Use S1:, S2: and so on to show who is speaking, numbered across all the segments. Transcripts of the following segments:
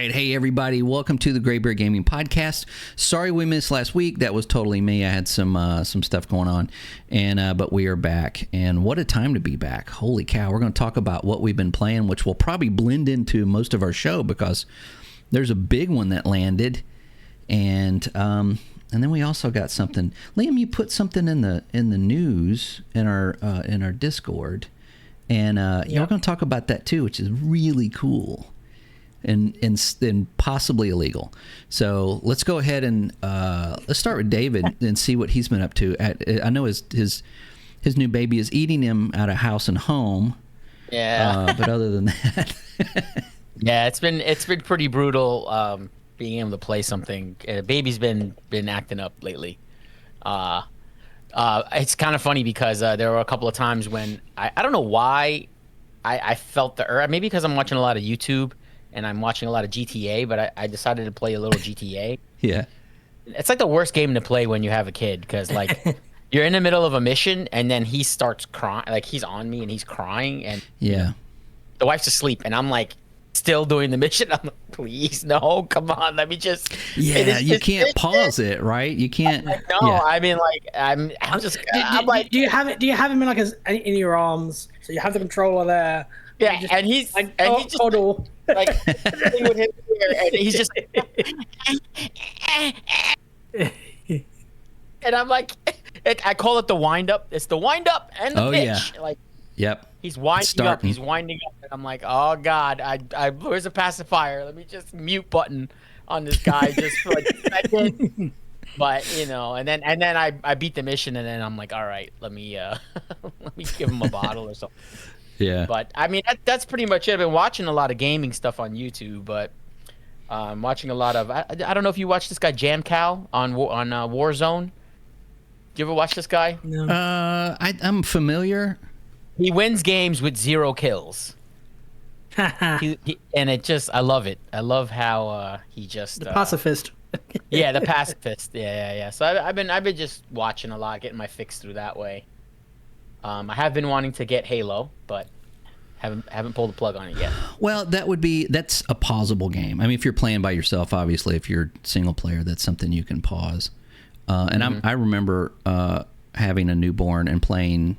S1: right. Hey, everybody. Welcome to the Gray Bear Gaming Podcast. Sorry we missed last week. That was totally me. I had some stuff going on, but we are back. And what a time to be back. Holy cow. We're going to talk about what we've been playing, which will probably blend into most of our show because there's a big one that landed. And then we also got something. Liam, you put something in the news in our Discord. And we're going to talk about that too, which is really cool. And possibly illegal. So let's go ahead and let's start with David and see what he's been up to. I know his new baby is eating him out of house and home.
S2: Yeah.
S1: But other than that,
S2: yeah, it's been pretty brutal being able to play something. Baby's been acting up lately. It's kind of funny because there were a couple of times when I don't know why I felt the urge. Maybe because I'm watching a lot of YouTube. And I'm watching a lot of GTA, but I decided to play a little GTA.
S1: Yeah.
S2: It's like the worst game to play when you have a kid because, like, you're in the middle of a mission and then he starts crying. Like, he's on me and he's crying. And
S1: yeah,
S2: the wife's asleep. And I'm, like, still doing the mission. I'm like, please, no, come on. Let me just.
S1: Yeah, you can't pause it, right? You can't.
S2: No,
S1: yeah.
S2: I mean, like, I'm just. I'm like,
S3: do you have it in, like, in your arms? So you have the controller there.
S2: Yeah,
S3: just,
S2: and he's.
S3: like,
S2: and he just.
S3: cuddle.
S2: Like, something would hit here, and he's just. And I'm like, I call it the wind up. It's the wind up and the pitch.
S1: Yeah.
S2: Like,
S1: yep.
S2: He's winding up. He's winding up, and I'm like, oh god, I where's the pacifier? Let me just mute button on this guy just for like a second. But and then I beat the mission, and then I'm like, all right, let me give him a bottle or something.
S1: Yeah.
S2: But I mean, that's pretty much it. I've been watching a lot of gaming stuff on YouTube, but I'm watching a lot of. I don't know if you watch this guy Jam Cal on Warzone. Do you ever watch this guy?
S3: No.
S1: I'm familiar.
S2: He wins games with 0 kills. And it just, I love it. I love how he just
S3: the pacifist.
S2: Yeah, the pacifist. Yeah. So I've been just watching a lot, getting my fix through that way. I have been wanting to get Halo, but haven't pulled the plug on it yet.
S1: Well, that's a pausable game. I mean, if you're playing by yourself, obviously, if you're single player, that's something you can pause. And I remember having a newborn and playing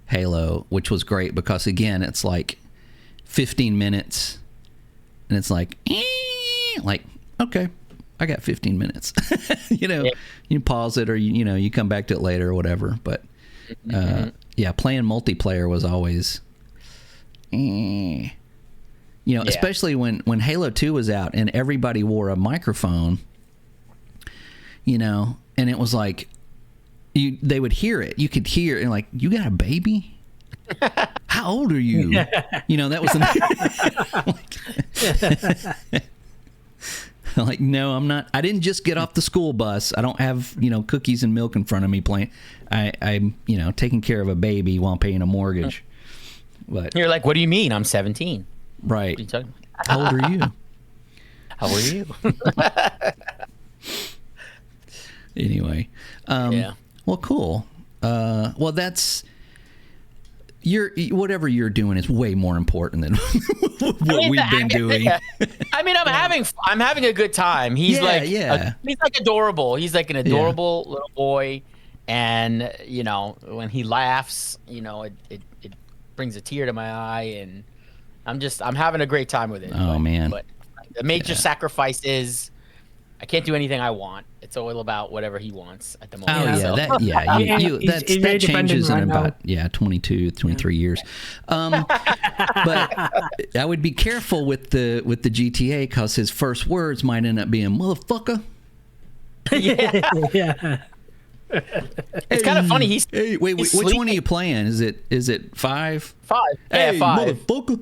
S1: Halo, which was great because again, it's like 15 minutes, and it's like okay, I got 15 minutes.
S2: Yeah.
S1: You pause it or you come back to it later or whatever. But yeah, playing multiplayer was always, especially when Halo 2 was out and everybody wore a microphone, and it was like, they would hear it. You could hear and like, you got a baby? How old are you? That was like, no, I'm not. I didn't just get off the school bus. I don't have, cookies and milk in front of me playing. I'm, taking care of a baby while paying a mortgage. But
S2: you're like, what do you mean? I'm 17.
S1: Right.
S2: What are you talking about?
S1: How old are you?
S2: How are you?
S1: Anyway.
S2: Yeah.
S1: Well, cool. Well, that's whatever you're doing is way more important than what we've been doing.
S2: I mean, I'm having a good time. He's
S1: he's
S2: like adorable. He's like an adorable little boy, and when he laughs, it brings a tear to my eye, and I'm having a great time with it.
S1: Man!
S2: But the major sacrifice is I can't do anything I want. It's all about whatever he wants at the moment.
S1: That changes in about 22, 23 years. But I would be careful with the GTA because his first words might end up being "motherfucker."
S2: Yeah. It's kind of funny.
S1: Wait, which one are you playing? Is it 5?
S2: 5. Yeah,
S1: hey,
S2: 5.
S1: Motherfucker.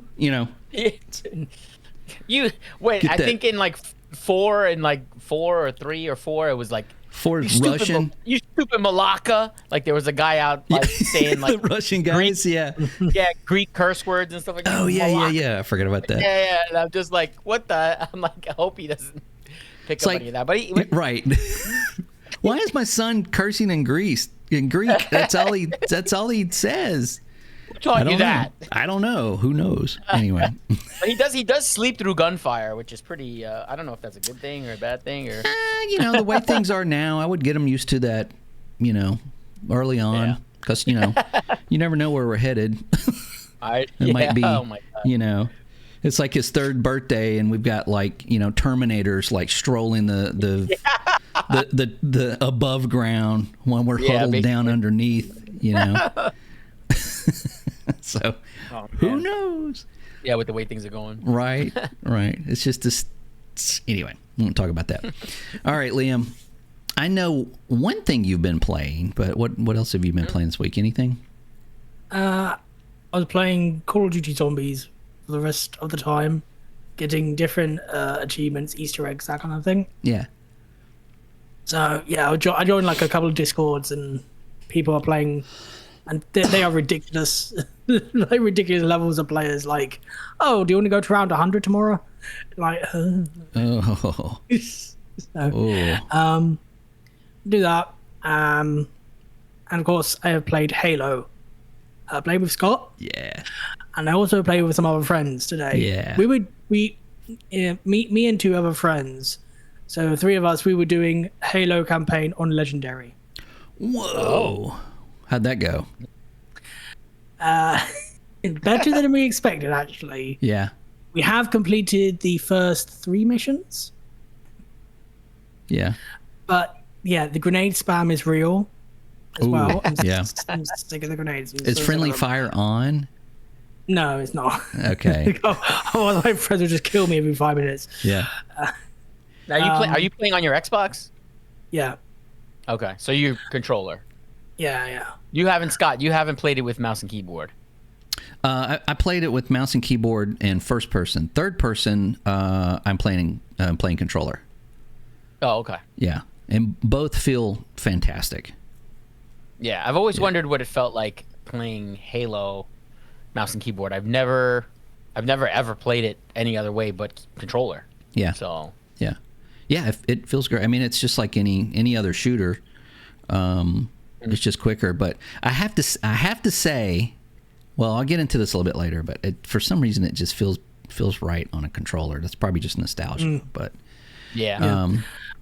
S2: You wait. I think in like 4 and like 4 or 3 or 4, it was like
S1: 4 is Russian.
S2: You stupid Malacca. Like there was a guy out like saying like
S1: the Russian guys,
S2: Greek, Greek curse words and stuff like that.
S1: Oh yeah. I forgot about that.
S2: Yeah. And I'm just like, what the? I'm like, I hope he doesn't pick up any of that. But
S1: right. Why is my son cursing in Greek? That's all he says.
S2: taught you that?
S1: I don't know. Who knows? Anyway.
S2: But he does sleep through gunfire, which is pretty. I don't know if that's a good thing or a bad thing or.
S1: The way things are now, I would get him used to that. Early on, because you never know where we're headed. It might be.
S2: Oh my God.
S1: It's like his 3rd birthday, and we've got Terminators strolling the above ground when we're huddled
S2: basically.
S1: down underneath. So who knows?
S2: Yeah, with the way things are going.
S1: Right. It's just this. Anyway, we won't talk about that. All right, Liam. I know one thing you've been playing, but what else have you been playing this week? Anything?
S3: I was playing Call of Duty Zombies for the rest of the time, getting different achievements, Easter eggs, that kind of thing.
S1: Yeah.
S3: So yeah, I joined like a couple of Discords, and people are playing, and they are ridiculous, like ridiculous levels of players. Like, oh, do you want to go to round 100 tomorrow? Like,
S1: Oh.
S3: so, do that. And of course, I have played Halo. I played with Scott.
S1: Yeah.
S3: And I also played with some other friends today.
S1: Yeah.
S3: Me and 2 other friends. So 3 of us, we were doing Halo campaign on Legendary.
S1: Whoa. How'd that go?
S3: Better than we expected, actually.
S1: Yeah.
S3: We have completed the first 3 missions.
S1: Yeah.
S3: But yeah, the grenade spam is real as well. I'm sick of the grenades.
S1: Is friendly fire on?
S3: No, it's not.
S1: Okay.
S3: Oh, my friends will just kill me every 5 minutes.
S1: Yeah.
S2: Now are you playing on your Xbox?
S3: Yeah.
S2: Okay, so you controller.
S3: Yeah.
S2: You haven't played it with mouse and keyboard.
S1: I played it with mouse and keyboard and first person. Third person, I'm playing controller.
S2: Oh, okay.
S1: Yeah, and both feel fantastic.
S2: Yeah, I've always wondered what it felt like playing Halo, mouse and keyboard. I've never ever played it any other way but controller.
S1: Yeah.
S2: So.
S1: Yeah, it feels great. I mean, it's just like any other shooter. It's just quicker. But I have to say, well, I'll get into this a little bit later. But for some reason, it just feels right on a controller. That's probably just nostalgia. But
S2: yeah.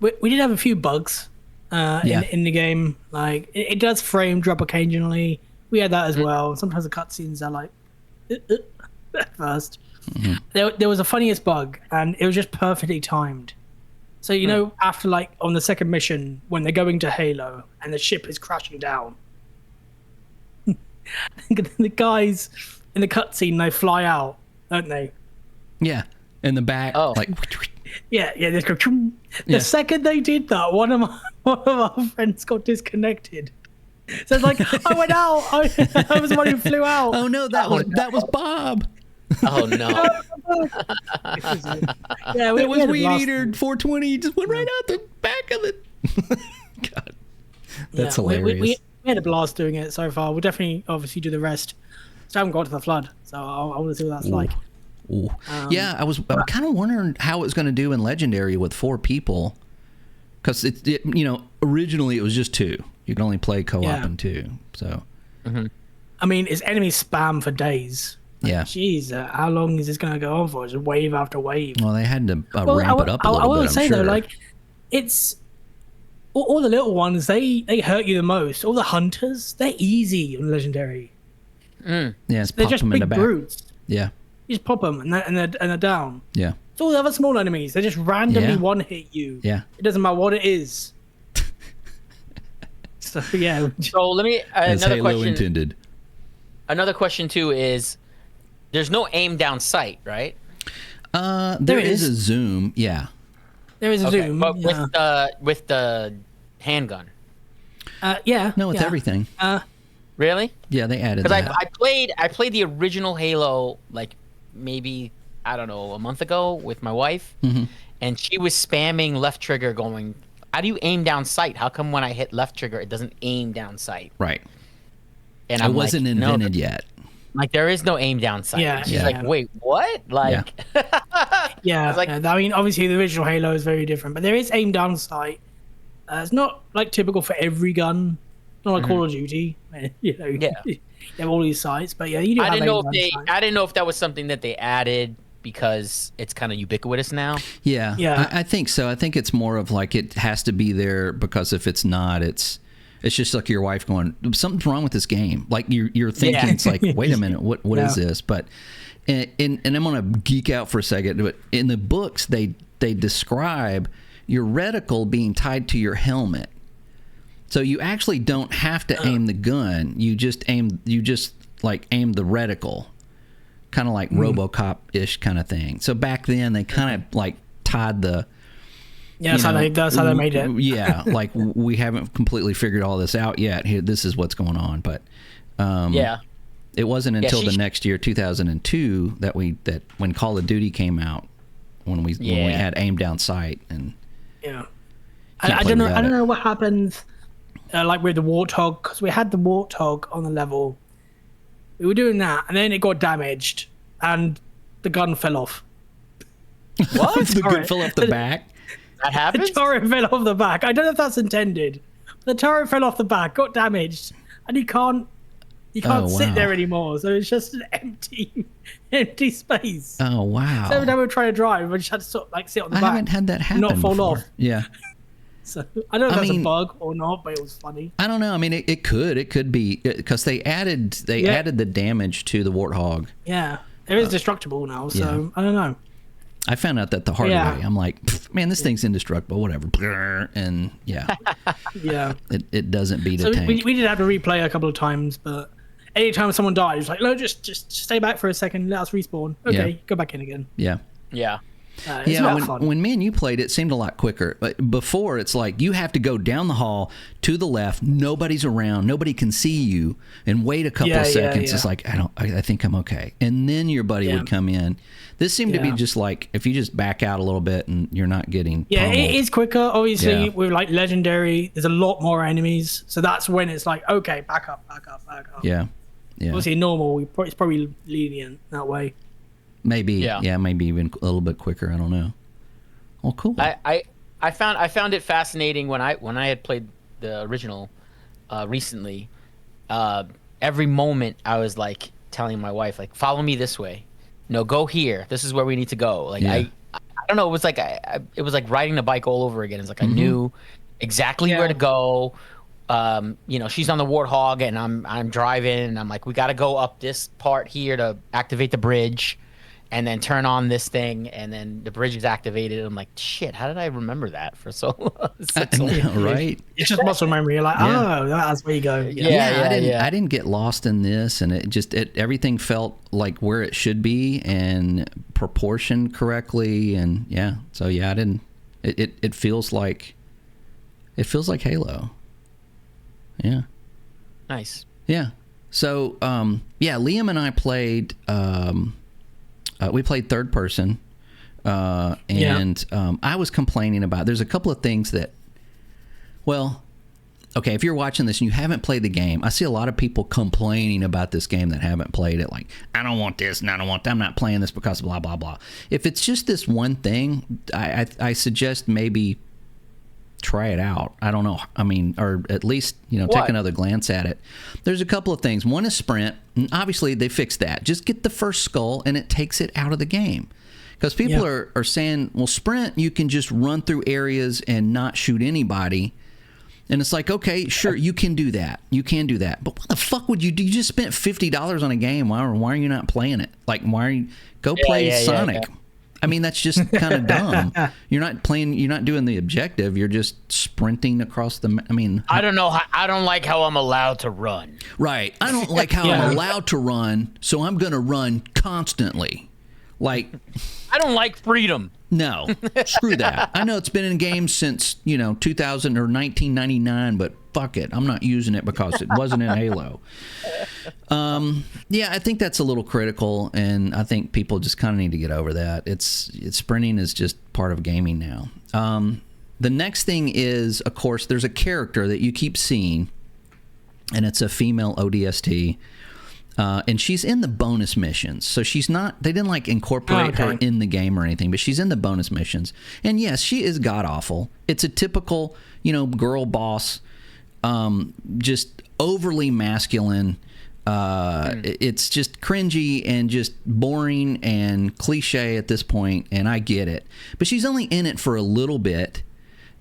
S3: We did have a few bugs in the game. Like it does frame drop occasionally. We had that as well. Sometimes the cutscenes are like at first. There was a funniest bug, and it was just perfectly timed. So after like on the second mission when they're going to Halo and the ship is crashing down, the guys in the cutscene, they fly out, don't they?
S1: Yeah, in the back.
S2: Oh.
S1: Like.
S3: Yeah. They go. The second they did that, one of our friends got disconnected. So it's like I went out. I was the one who flew out.
S1: Oh no, that was Bob.
S2: Oh no.
S3: Yeah,
S1: it was
S3: had a
S1: Weed
S3: blast.
S1: Eater 420. He just went right out the back of it. God, that's hilarious.
S3: We had a blast doing it so far. We'll definitely obviously do the rest. So I haven't got to the flood, so I want to see what that's like.
S1: Ooh. Yeah, I was kind of wondering how it was going to do in Legendary with 4 people, because originally it was just 2. You can only play co-op in 2. So,
S3: I mean, it's enemy spam for days.
S1: Yeah.
S3: Jeez, how long is this going to go on for? Just wave after wave.
S1: Well, they had to ramp it up a little bit.
S3: I will say
S1: I'm sure.
S3: though, like, it's all the little ones. They hurt you the most. All the hunters, they're easy on Legendary.
S1: Yeah, it's
S3: They're
S1: pop
S3: just
S1: them in the
S3: big
S1: back.
S3: brutes.
S1: Yeah.
S3: You just pop them and they're down.
S1: Yeah.
S3: It's all the other small enemies. They just randomly
S1: Yeah.
S3: one hit you.
S1: Yeah.
S3: It doesn't matter what it is. So yeah.
S2: So let me
S1: As
S2: another
S1: Halo
S2: question.
S1: intended.
S2: Another question too is, there's no aim down sight, right?
S1: There is a zoom. Yeah.
S3: There is a
S2: Okay,
S3: zoom.
S2: but
S3: yeah.
S2: with the handgun.
S3: Yeah.
S1: No, it's
S3: yeah.
S1: everything.
S2: Really?
S1: Yeah, they added
S2: Because
S1: that.
S2: I played the original Halo like maybe I don't know a month ago with my wife, and she was spamming left trigger, going, "How do you aim down sight? How come when I hit left trigger it doesn't aim down sight?"
S1: Right.
S2: And
S1: It
S2: I'm
S1: wasn't
S2: like,
S1: invented
S2: no,
S1: yet.
S2: like there is no aim down sight.
S3: Yeah,
S2: And she's
S3: yeah.
S2: like, "Wait, what?" Like,
S3: Yeah,
S2: I was like-
S3: I mean, obviously the original Halo is very different, but there is aim down sight. It's not like typical for every gun. Not like Call of Duty. You know,
S2: Yeah.
S3: you have all these sites, but yeah, you do
S2: I
S3: have
S2: didn't know if
S3: aim down sites.
S2: I didn't know if that was something that they added because it's kind of ubiquitous now.
S1: Yeah,
S3: Yeah.
S1: I think so. I think it's more of like it has to be there because if it's not, it's just like your wife going, something's wrong with this game. Like you're thinking, it's like, wait a minute, what is this? But and I'm gonna geek out for a second. But in the books, they describe your reticle being tied to your helmet, so you actually don't have to aim the gun. You just aim the reticle. Kind of like RoboCop-ish kind of thing. So back then they kind of like tied the.
S3: Yeah, that's how they made it.
S1: Yeah, like we haven't completely figured all this out yet. Here, this is what's going on, but
S2: Yeah.
S1: it wasn't until the next year, 2002, that when Call of Duty came out, when we had aim down sight and.
S3: Yeah,
S1: Can't
S3: I
S1: play
S3: don't know.
S1: without
S3: I don't
S1: it.
S3: know what happens, like with the Warthog, because we had the Warthog on the level. We were doing that, and then it got damaged, and the gun fell off.
S2: What?
S1: The gun fell off the back.
S2: That
S3: The
S2: happens?
S3: turret fell off the back. I don't know if that's intended. The turret fell off the back, got damaged, and you can't
S1: Oh,
S3: sit
S1: wow.
S3: there anymore. So it's just an empty space.
S1: Oh wow!
S3: So every time we try to drive, we just had to sort of like sit on the
S1: I
S3: back.
S1: haven't had that happen.
S3: not fall
S1: before.
S3: off.
S1: Yeah.
S3: So I don't know if
S1: I
S3: that's
S1: mean-
S3: a bug or not, but it was funny.
S1: I don't know. I mean, it could be because they added the damage to the Warthog.
S3: Yeah, it is destructible now. So
S1: yeah.
S3: I don't know.
S1: I found out that the hard
S3: Yeah.
S1: way. I'm like, man, this thing's indestructible. Whatever. Brrr. And yeah,
S3: Yeah.
S1: it doesn't beat
S3: So
S1: a tank.
S3: we did have to replay a couple of times, but anytime someone died, it was like, no, just stay back for a second, let us respawn. Okay,
S1: Yeah.
S3: go back in again.
S1: Yeah.
S2: Yeah.
S3: It's
S1: Yeah,
S3: not fun.
S1: when me and you played, it seemed a lot quicker. But before, it's like you have to go down the hall to the left. Nobody's around. Nobody can see you, and wait a couple
S3: Yeah,
S1: of
S3: yeah,
S1: seconds.
S3: yeah.
S1: It's like I think I'm okay, and then your buddy
S3: Yeah.
S1: would come in. This seemed to be
S3: Yeah.
S1: just like if you just back out a little bit and you're not getting.
S3: Yeah,
S1: pummeled.
S3: it is quicker. Obviously,
S1: Yeah.
S3: we're like legendary. There's a lot more enemies, so that's when it's like, okay, back up.
S1: Yeah, yeah,
S3: Obviously, normal. It's probably lenient that way.
S1: maybe.
S2: Yeah.
S1: Yeah, maybe even a little bit quicker. I don't know. Well, cool.
S2: I found it fascinating when I had played the original recently. Every moment I was like telling my wife, like, follow me this way. No, go here. This is where we need to go. Like
S1: Yeah.
S2: I don't know. It was like it was like riding a bike all over again. It's like I knew exactly where to go. She's on the Warthog and I'm driving and I'm like, we got to go up this part here to activate the bridge, and then turn on this thing, and then the bridge is activated. I'm like, shit, how did I remember that for so long?
S1: I know, right?
S3: It's just muscle memory. You're like,
S1: Yeah.
S3: oh, that's where you go.
S2: Yeah.
S1: I didn't get lost in this, and everything felt like where it should be and proportioned correctly, and I didn't. It feels like Halo. Yeah,
S2: Nice.
S1: yeah. So Liam and I played. We played third person, and I was complaining about. There's a couple of things that. Well, okay, if you're watching this and you haven't played the game, I see a lot of people complaining about this game that haven't played it. Like, I don't want this and I don't want that. I'm not playing this because blah, blah, blah. If it's just this one thing, I suggest maybe try it out. I don't know. I mean, or at least, take another glance at it. There's a couple of things. One is sprint. And obviously, they fixed that. Just get the first skull and it takes it out of the game. Because people are saying, well, sprint, you can just run through areas and not shoot anybody. And it's like, okay, sure, you can do that. You can do that. But what the fuck would you do? You just spent $50 on a game. Why are you not playing it? Like, go play Sonic.
S2: Yeah.
S1: I mean, that's just kind of dumb. You're not doing the objective. You're just sprinting across the,
S2: I don't know. I don't like how I'm allowed to run.
S1: Right. I don't like how I'm allowed to run, so I'm going to run constantly. Like,
S2: I don't like freedom.
S1: no, screw that. I know it's been in games since, 2000 or 1999, but fuck it. I'm not using it because it wasn't in Halo. I think that's a little critical, and I think people just kind of need to get over that. It's sprinting is just part of gaming now. The next thing is, of course, there's a character that you keep seeing, and it's a female ODST. And she's in the bonus missions. So she's not, they didn't like incorporate her in the game or anything, but she's in the bonus missions. And yes, she is god awful. It's a typical, girl boss. just overly masculine. It's just cringy and just boring and cliche at this point, and I get it. But she's only in it for a little bit,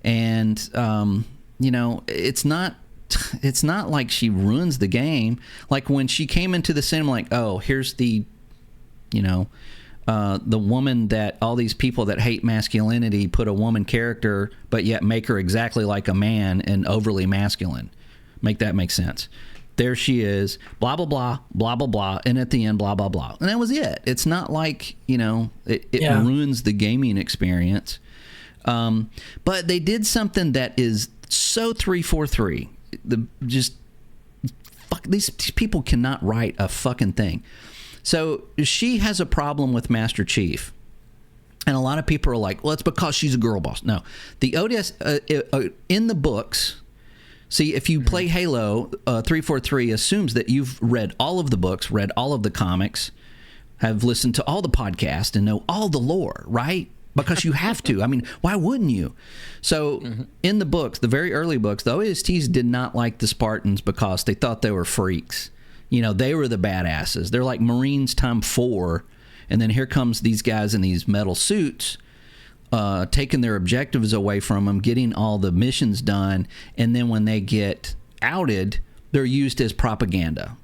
S1: and it's not like she ruins the game. Like when she came into the cinema, like, oh, here's the woman that all these people that hate masculinity put a woman character, but yet make her exactly like a man and overly masculine. Make that make sense. There she is, blah, blah, blah, blah, blah, blah, and at the end, blah, blah, blah. And that was it. It's not like, it ruins the gaming experience. But they did something that is so 343. These people cannot write a fucking thing. So she has a problem with Master Chief. And a lot of people are like, well, it's because she's a girl boss. No. The ODS, in the books... See, if you play Halo, 343 assumes that you've read all of the books, read all of the comics, have listened to all the podcasts, and know all the lore, right? Because you have to. I mean, why wouldn't you? So in the books, the very early books, the OSTs did not like the Spartans because they thought they were freaks. They were the badasses. They're like Marines times 4, and then here comes these guys in these metal suits, taking their objectives away from them, getting all the missions done, and then when they get outed, they're used as propaganda,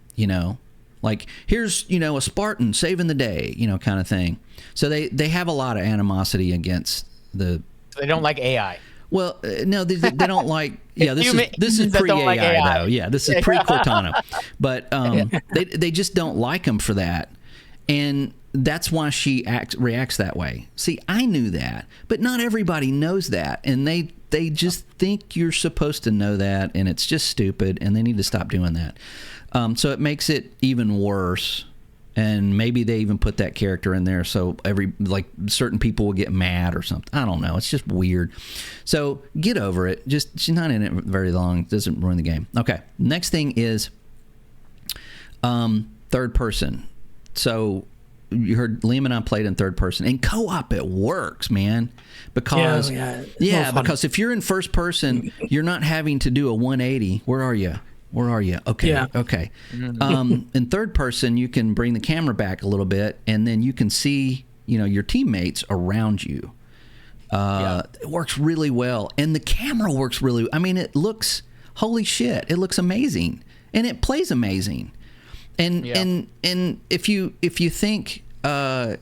S1: like here's a Spartan saving the day, kind of thing. So they have a lot of animosity against the.
S2: They don't like AI.
S1: Well, no, they don't like. Yeah, this is pre AI like though. Yeah, this is pre Cortana, but they just don't like them for that, and that's why she reacts that way. See, I knew that, but not everybody knows that, and they just think you're supposed to know that, and it's just stupid, and they need to stop doing that. So it makes it even worse, and maybe they even put that character in there so certain people will get mad or something. I don't know. It's just weird. So get over it. Just she's not in it very long. It doesn't ruin the game. Okay. Next thing is third person. So you heard Liam and I played in third person. In co-op, it works, man. Because because if you're in first person, you're not having to do a 180. Where are you? Okay. Yeah. Okay. In third person, you can bring the camera back a little bit, and then you can see, your teammates around you. It works really well, and the camera works really. I mean, it looks holy shit. It looks amazing, and it plays amazing. And if you think Halo's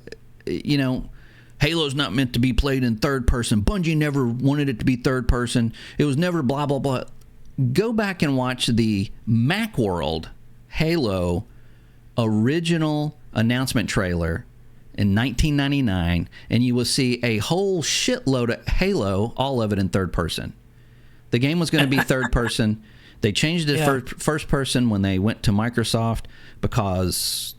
S1: not meant to be played in third person. Bungie never wanted it to be third person. It was never blah blah blah. Go back and watch the Macworld Halo original announcement trailer in 1999, and you will see a whole shitload of Halo, all of it in third person. The game was going to be third person. They changed it to first person when they went to Microsoft because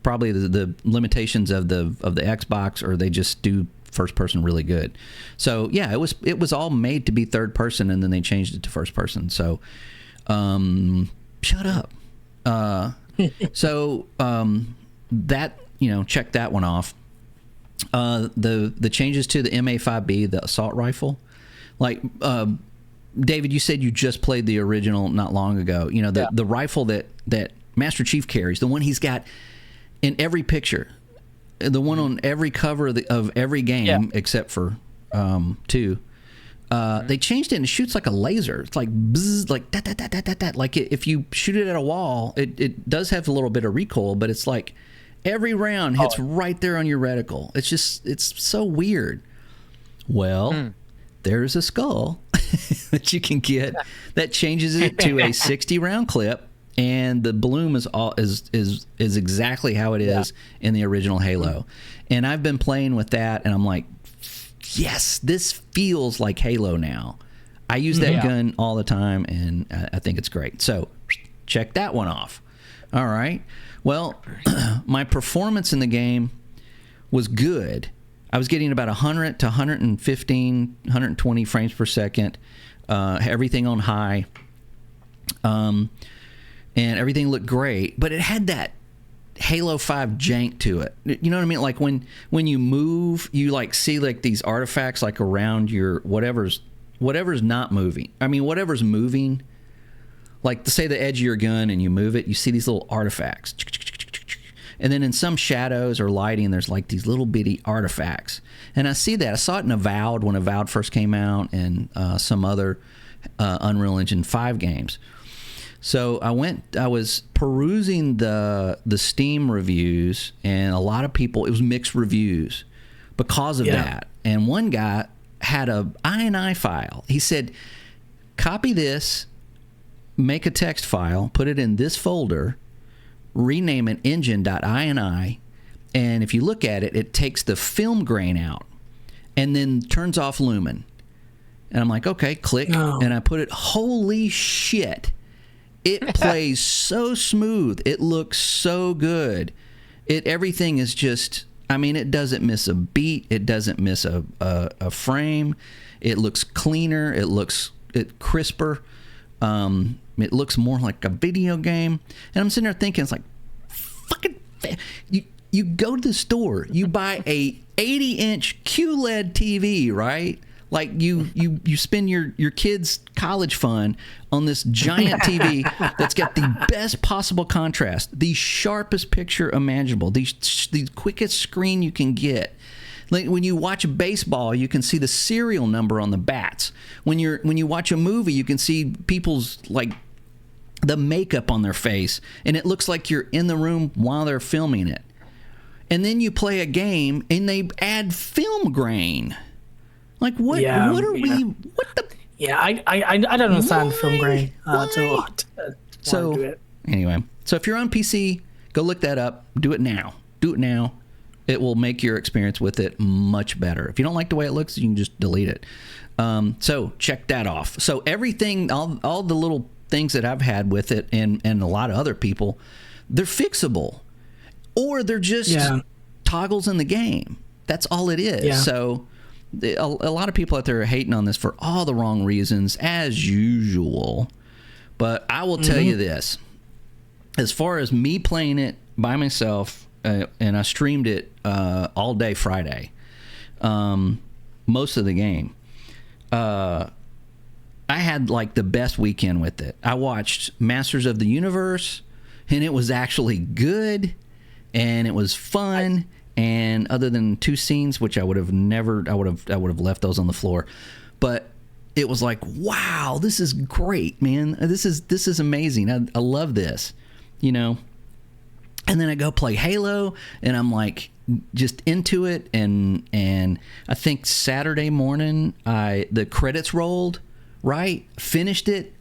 S1: probably the limitations of the Xbox, or they just do first person really good. So yeah, it was all made to be third person, and then they changed it to first person. So shut up. That check that one off. The changes to the MA5B, the assault rifle, like David, you said you just played the original not long ago. The rifle that Master Chief carries, the one he's got in every picture, the one on every cover of every game except for 2. They changed it and it shoots like a laser. It's like bzz, like that. Like if you shoot it at a wall, it does have a little bit of recoil, but it's like every round hits right there on your reticle. It's so weird. Well, there's a skull that you can get that changes it to a 60 round clip, and the bloom is exactly how it is in the original Halo. And I've been playing with that, and I'm like, yes, this feels like Halo now. I use that gun all the time, and I think it's great. So check that one off. All right. Well, my performance in the game was good. I was getting about 100 to 115, 120 frames per second, everything on high, and everything looked great. But it had that Halo 5 jank to it. You know what I mean? Like when you move, you like see like these artifacts like around your whatever's not moving. I mean, whatever's moving, like say the edge of your gun and you move it, you see these little artifacts. And then in some shadows or lighting, there's like these little bitty artifacts. And I see that. I saw it in Avowed when Avowed first came out, and some other Unreal Engine 5 games. So I was perusing the Steam reviews, and a lot of people, it was mixed reviews because of that. And one guy had a INI file. He said, copy this, make a text file, put it in this folder, rename it engine.ini, and if you look at it, it takes the film grain out and then turns off Lumen. And I'm like, okay, click. And I put it, holy shit. It plays so smooth. It looks so good. Everything is just, I mean, it doesn't miss a beat. It doesn't miss a frame. It looks cleaner. It crisper. It looks more like a video game. And I'm sitting there thinking, it's like, fucking, you go to the store, you buy a 80-inch QLED TV, right? Like you spend your kid's college fund on this giant TV that's got the best possible contrast, the sharpest picture imaginable, the quickest screen you can get. Like when you watch baseball, you can see the serial number on the bats. When you watch a movie, you can see people's like the makeup on their face, and it looks like you're in the room while they're filming it. And then you play a game, and they add film grain. Like what?
S3: Yeah,
S1: what are we? What the?
S3: Yeah, I don't understand film grain at all.
S1: So anyway, so if you're on PC, go look that up. Do it now. Do it now. It will make your experience with it much better. If you don't like the way it looks, you can just delete it. So check that off. So everything, all the little things that I've had with it, and a lot of other people, they're fixable, or they're just toggles in the game. That's all it is. Yeah. So a lot of people out there are hating on this for all the wrong reasons, as usual. But I will tell you this. As far as me playing it by myself, and I streamed it all day Friday, most of the game, I had like the best weekend with it. I watched Masters of the Universe, and it was actually good, and it was fun. And other than two scenes, which I would have left those on the floor, but it was like, wow, this is great, man. This is amazing. I love this, you know. And then I go play Halo, and I'm like just into it. And I think Saturday morning, the credits rolled. Right, finished it.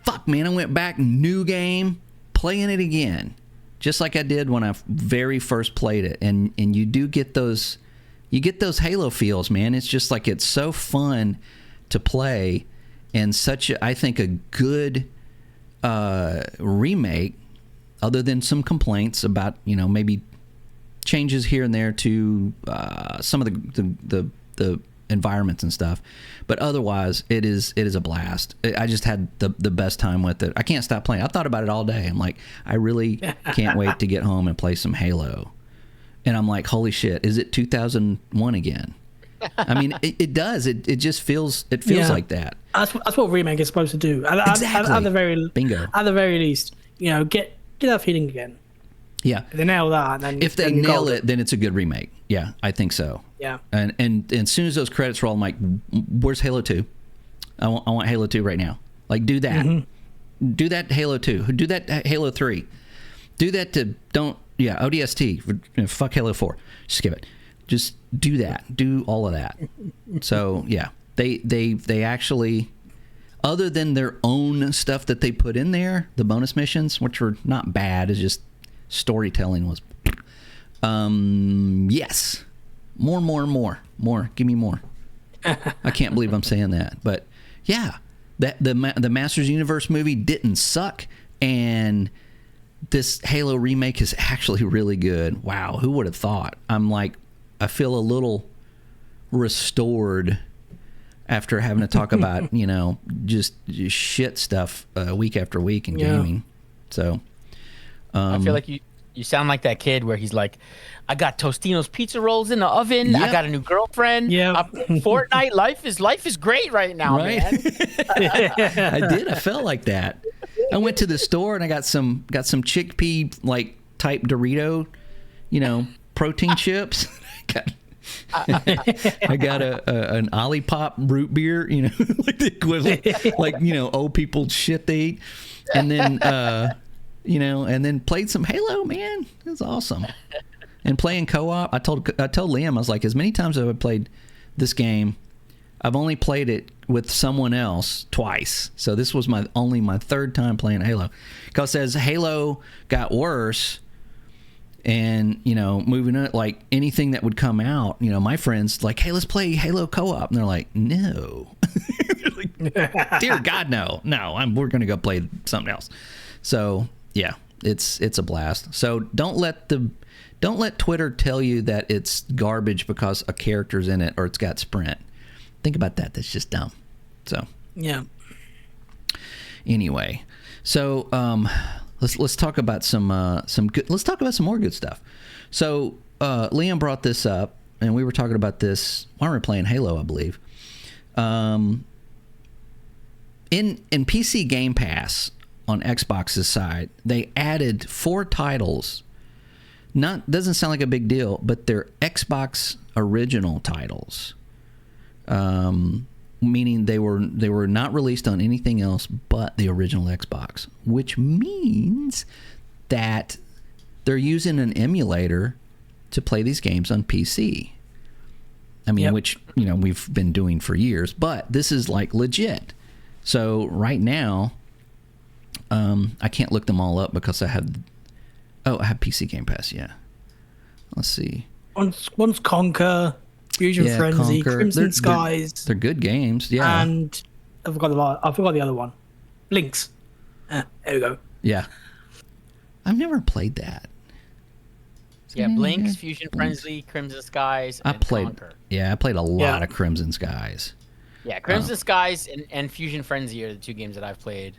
S1: Fuck, man, I went back, new game, playing it again, just like I did when I very first played it. And you do get those, Halo feels, man. It's just like it's so fun to play, and I think a good remake. Other than some complaints about maybe changes here and there to some of the environments and stuff, but otherwise it is a blast. I just had the best time with it. I can't stop playing. I thought about it all day. I'm like, I really can't wait to get home and play some Halo. And I'm like, holy shit, is it 2001 again? I mean, it does. It just feels like that.
S3: That's what remake is supposed to do.
S1: Exactly.
S3: At the very
S1: bingo.
S3: At the very least, get that feeling again.
S1: Yeah.
S3: If they nail that, then
S1: if they nail it, then it's a good remake. Yeah, I think so.
S3: Yeah.
S1: And as soon as those credits roll, I'm like, where's Halo 2? I want Halo 2 right now. Like, do that. Mm-hmm. Do that Halo 2. Do that Halo 3. Do that ODST. Fuck Halo 4. Just skip it. Just do that. Do all of that. So, yeah. They actually, other than their own stuff that they put in there, the bonus missions, which were not bad, it's just storytelling was yes. More. Give me more. I can't believe I'm saying that. But yeah, the Masters Universe movie didn't suck, and this Halo remake is actually really good. Wow, who would have thought? I feel a little restored after having to talk about, just shit stuff week after week in gaming. So
S2: I feel like you You sound like that kid where he's like, I got Tostino's pizza rolls in the oven. I
S1: Yep.
S2: got a new girlfriend.
S3: Yeah.
S2: Fortnite life is great right now,
S1: Right.
S2: man.
S1: I did. I felt like that. I went to the store and I got some chickpea like type Dorito, protein chips. I got an Olipop root beer, like the equivalent, like old people shit they eat, and then and then played some Halo. Man, it was awesome. And playing co-op, I told Liam, I was like, as many times as I've played this game, I've only played it with someone else twice. So this was my third time playing Halo. Because as Halo got worse, and moving on, like anything that would come out, my friends like, hey, let's play Halo co-op, and they're like, no. Like, dear God, no, we're gonna go play something else. So yeah, it's a blast. So don't let Twitter tell you that it's garbage because a character's in it or it's got sprint. Think about that. That's just dumb. So
S3: Yeah.
S1: Anyway, so let's talk about some good. Let's talk about some more good stuff. So Liam brought this up, and we were talking about this while we were playing Halo, I believe. In PC Game Pass on Xbox's side, they added 4 titles. Doesn't sound like a big deal, but they're Xbox original titles. Meaning they were not released on anything else but the original Xbox, which means that they're using an emulator to play these games on PC. I mean,
S3: Yep.
S1: which we've been doing for years, but this is like legit. So right now, I can't look them all up because I have PC Game Pass. Yeah, let's see.
S3: One's Conquer, Fusion Frenzy,
S1: Conquer.
S3: Crimson Skies,
S1: They're good games. Yeah,
S3: and I forgot the other one. Blinks. There we go.
S1: yeah. I've never played that.
S2: Yeah, Blinks, Fusion Frenzy, Crimson Skies, and Conquer.
S1: I played a lot of Crimson Skies.
S2: Yeah, Crimson Skies and Fusion Frenzy are the 2 games that I've played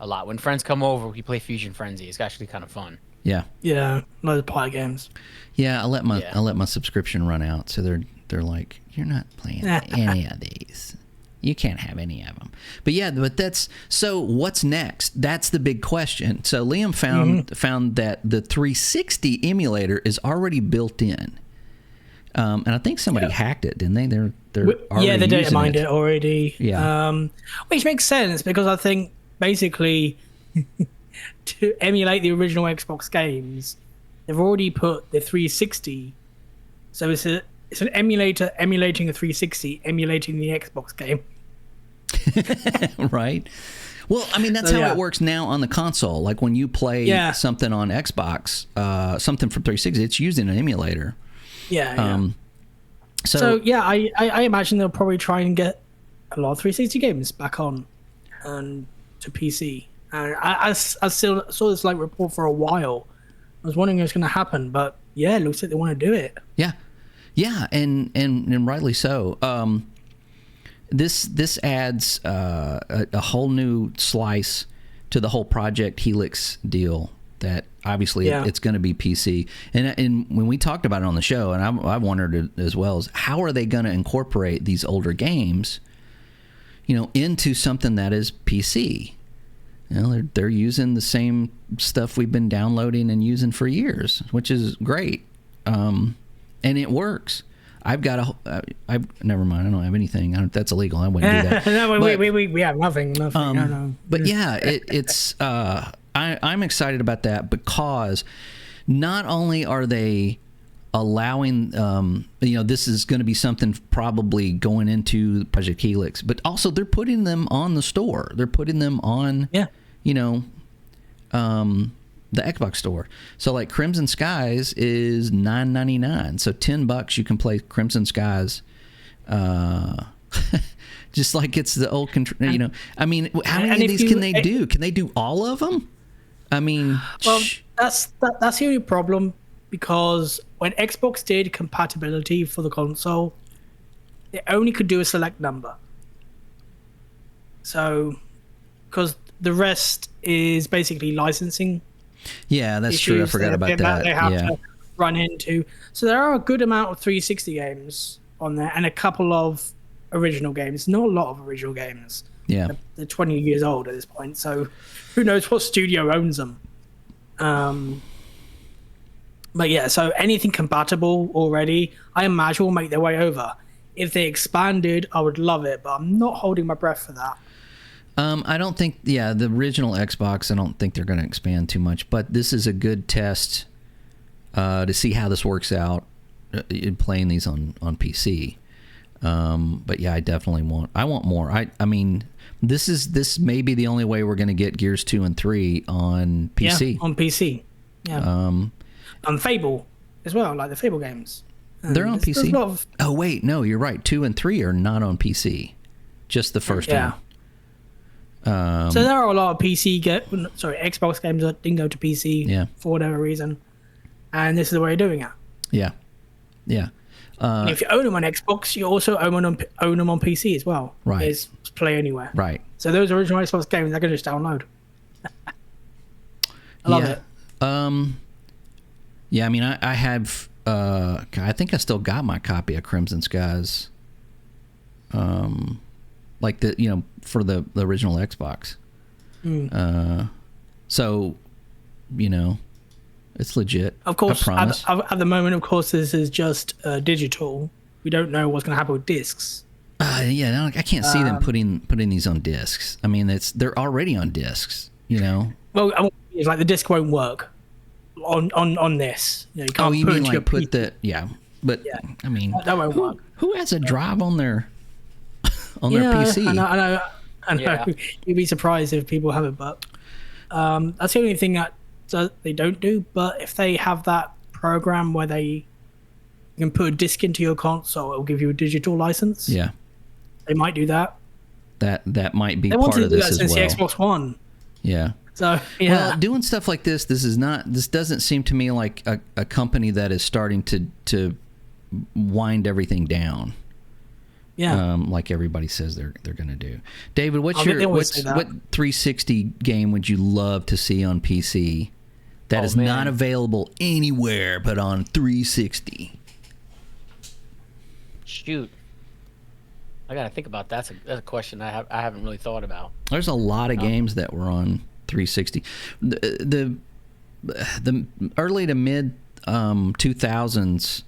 S2: a lot. When friends come over, we play Fusion Frenzy. It's actually kind of fun.
S1: Yeah.
S3: Yeah, loads of party games.
S1: Yeah, I let my subscription run out, so they're like, you're not playing any of these. You can't have any of them. But that's so. What's next? That's the big question. So Liam found that the 360 emulator is already built in, and I think somebody hacked it, didn't they? They're already
S3: they data mined
S1: it
S3: it already.
S1: Yeah,
S3: which makes sense because I think basically to emulate the original Xbox games, they've already put the 360. So it's an emulator emulating a 360, emulating the Xbox game.
S1: right. Well, I mean, that's how it works now on the console. Like when you play something on Xbox, something from 360, it's using an emulator.
S3: Yeah. So I imagine they'll probably try and get a lot of 360 games back on and to PC. I still saw this like report for a while. I was wondering if it's going to happen, but yeah, it looks like they want to do it.
S1: Yeah, and rightly so. This adds a whole new slice to the whole Project Helix deal. That obviously it's going to be PC, and when we talked about it on the show, and I wondered as well, is how are they going to incorporate these older games, into something that is PC? They're using the same stuff we've been downloading and using for years, which is great. And it works. I've got never mind. I don't have anything. That's illegal. I wouldn't do that.
S3: No, we have nothing. No.
S1: But yeah, it's. I'm excited about that because not only are they allowing, this is going to be something probably going into Project Helix, but also they're putting them on the store. They're putting them on, the Xbox store. So like Crimson Skies is $9.99. So $10 you can play Crimson Skies. Just like it's the old I mean, how many of these can they do? Can they do all of them? I mean,
S3: well, that's the only problem, because when Xbox did compatibility for the console, they only could do a select number. So, because the rest is basically licensing
S1: Yeah, that's true. I forgot about that.
S3: They have to run into. So there are a good amount of 360 games on there, and a couple of original games. Not a lot of original games.
S1: Yeah,
S3: they're 20 years old at this point, so who knows what studio owns them. But yeah, so anything compatible already, I imagine will make their way over. If they expanded, I would love it, but I'm not holding my breath for that.
S1: I don't think, the original Xbox, I don't think they're going to expand too much, but this is a good test to see how this works out in playing these on PC. But yeah, I definitely want more. I mean, this may be the only way we're going to get Gears 2 and 3 on PC.
S3: Yeah, on PC. Yeah. And Fable as well, like the Fable games.
S1: They're on PC. Oh wait, no, you're right. 2 and 3 are not on PC. Just the first one.
S3: So there are a lot of Xbox games that didn't go to PC for whatever reason, and this is the way of doing it.
S1: Yeah.
S3: And if you own them on Xbox, you also own them on PC as well.
S1: Right.
S3: It's Play Anywhere.
S1: Right.
S3: So those original Xbox games, I can just download. I love it.
S1: Yeah, I mean, I have. I think I still got my copy of Crimson Skies. Like for the original Xbox. So, it's legit.
S3: Of course,
S1: I promise.
S3: at the moment, of course, this is just digital. We don't know what's going to happen with discs.
S1: I can't see them putting these on discs. I mean, they're already on discs. Well,
S3: it's like the disc won't work on this. You can't
S1: you mean like put the But I mean,
S3: that won't work.
S1: Who has a drive on their their PC?
S3: I know. You'd be surprised if people have it, but that's the only thing that they don't do. But if they have that program where you can put a disc into your console, it'll give you a digital license.
S1: Yeah,
S3: they might do that.
S1: That might be part of this as well.
S3: Since the Xbox One.
S1: Yeah.
S3: So
S1: well, doing stuff like this doesn't seem to me like a company that is starting to wind everything down.
S3: Yeah.
S1: Like everybody says they're going to do. David, what 360 game would you love to see on PC that is not available anywhere but on 360?
S2: Shoot. I got to think about that. That's a question I haven't really thought about.
S1: There's a lot of games that were on 360. The early to mid 2000s.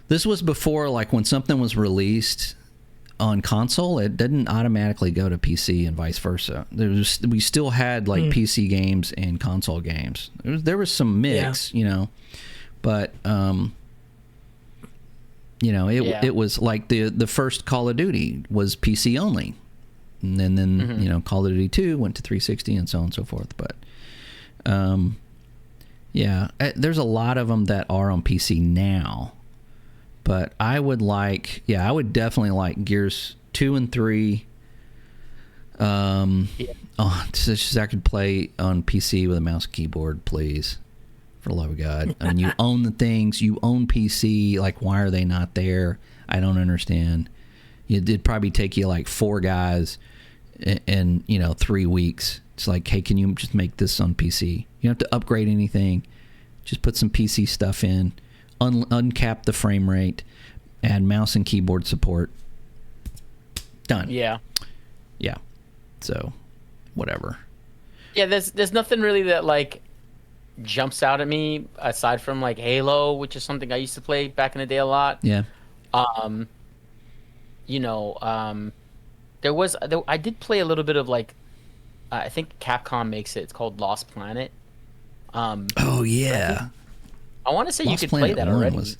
S1: This was before, like, when something was released on console, it didn't automatically go to PC and vice versa. We still had like PC games and console games. There was some mix, but it was like the first Call of Duty was PC only, and then Call of Duty 2 went to 360 and so on and so forth. But there's a lot of them that are on PC now. But I would definitely like Gears 2 and 3. So I could play on PC with a mouse and keyboard, please. For the love of God. I mean, you own the things. You own PC. Like, why are they not there? I don't understand. It'd probably take you like 4 guys in 3 weeks. It's like, hey, can you just make this on PC? You don't have to upgrade anything. Just put some PC stuff in. Uncap the frame rate, add mouse and keyboard support. Done.
S2: Yeah.
S1: So, whatever.
S2: Yeah, there's nothing really that like jumps out at me aside from like Halo, which is something I used to play back in the day a lot.
S1: Yeah.
S2: I did play a little bit of like I think Capcom makes it. It's called Lost Planet.
S1: Oh yeah.
S2: I want to say
S1: Lost
S2: you could play that already.
S1: Is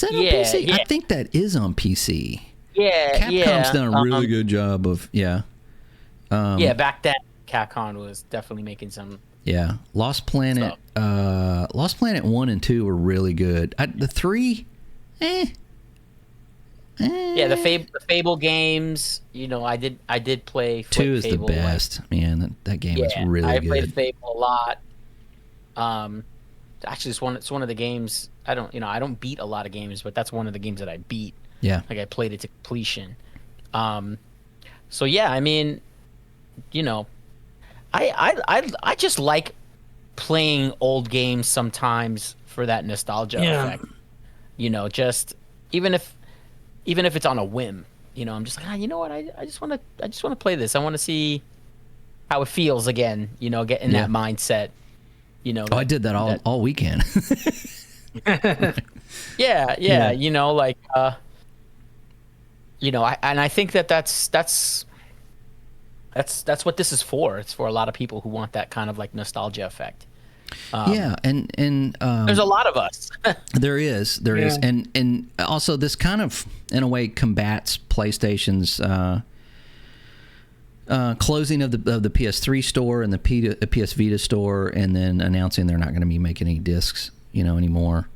S1: that on PC? Yeah. I think that is on PC.
S2: Yeah,
S1: Capcom's done a really good job of
S2: back then Capcom was definitely making some.
S1: Yeah, Lost Planet. Lost Planet 1 and 2 were really good. The 3,
S2: Yeah, the Fable games. I did play.
S1: 2 is Fable, the best, man. That game is really good. I
S2: played Fable a lot. Actually, it's one of the games I don't beat a lot of games, but that's one of the games that I beat.
S1: Yeah,
S2: like I played it to completion. So yeah, I mean, I just like playing old games sometimes for that nostalgia effect. You know, just even if it's on a whim, you know, I'm just like, you know what, I just want to play this. I want to see how it feels again, you know, get in that mindset. You know,
S1: I did that all weekend.
S2: yeah, you know, like you know, I think that's what this is for. It's for a lot of people who want that kind of like nostalgia effect.
S1: And
S2: there's a lot of us.
S1: there is, and also this kind of, in a way, combats PlayStation's closing of the PS3 store and the PS Vita store, and then announcing they're not going to be making any discs, you know, anymore.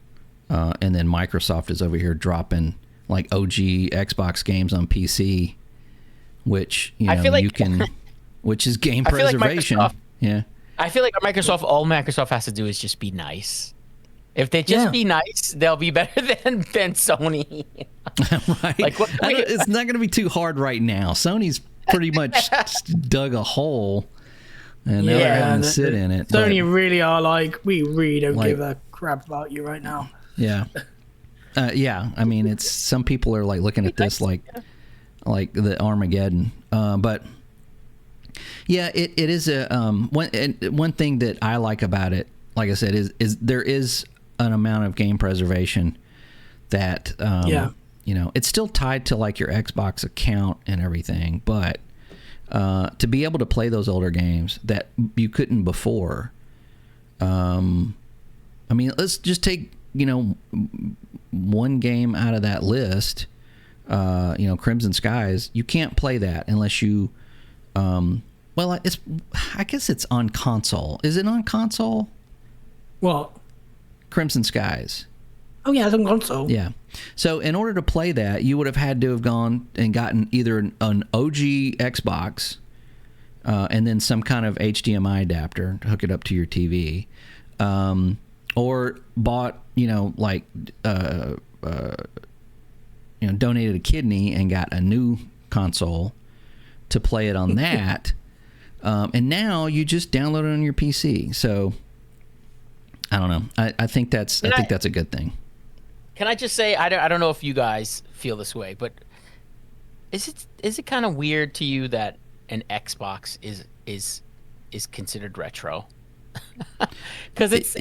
S1: And then Microsoft is over here dropping like OG Xbox games on PC, which, you know, you can, which is game preservation. Yeah.
S2: I feel like all Microsoft has to do is just be nice. If they just be nice, they'll be better than Sony.
S1: Right. Like, it's not going to be too hard right now. Sony's pretty much dug a hole, and they're having to sit in it.
S3: Sony really are like, we really don't give a crap about you right now.
S1: Yeah. Yeah. I mean, it's, some people are like looking at this like the Armageddon. But yeah, it is a one thing that I like about it, like I said, is there is an amount of game preservation that you know, it's still tied to like your Xbox account and everything, but to be able to play those older games that you couldn't before. I mean, let's just take, you know, one game out of that list. You know, Crimson Skies. You can't play that unless you well, I guess it's on console. Is it on console?
S3: What?
S1: Crimson Skies.
S3: Oh yeah, it's on console.
S1: Yeah. So in order to play that, you would have had to have gone and gotten either an OG Xbox and then some kind of HDMI adapter to hook it up to your TV, or bought, you know, like you know, donated a kidney and got a new console to play it on that. And now you just download it on your PC. So I don't know. I think that's a good thing.
S2: Can I just say, I don't know if you guys feel this way, but is it kind of weird to you that an Xbox is considered retro? Because it's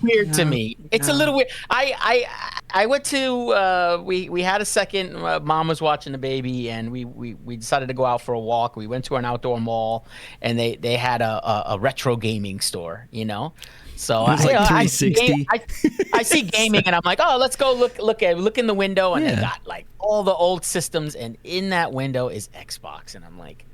S2: weird to me. It's a little weird. I went to we had a second. Mom was watching the baby, and we decided to go out for a walk. We went to an outdoor mall, and they had a retro gaming store. You know, so
S1: it was like 360.
S2: I see gaming, and I'm like, oh, let's go look in the window, and they got like all the old systems, and in that window is Xbox, and I'm like.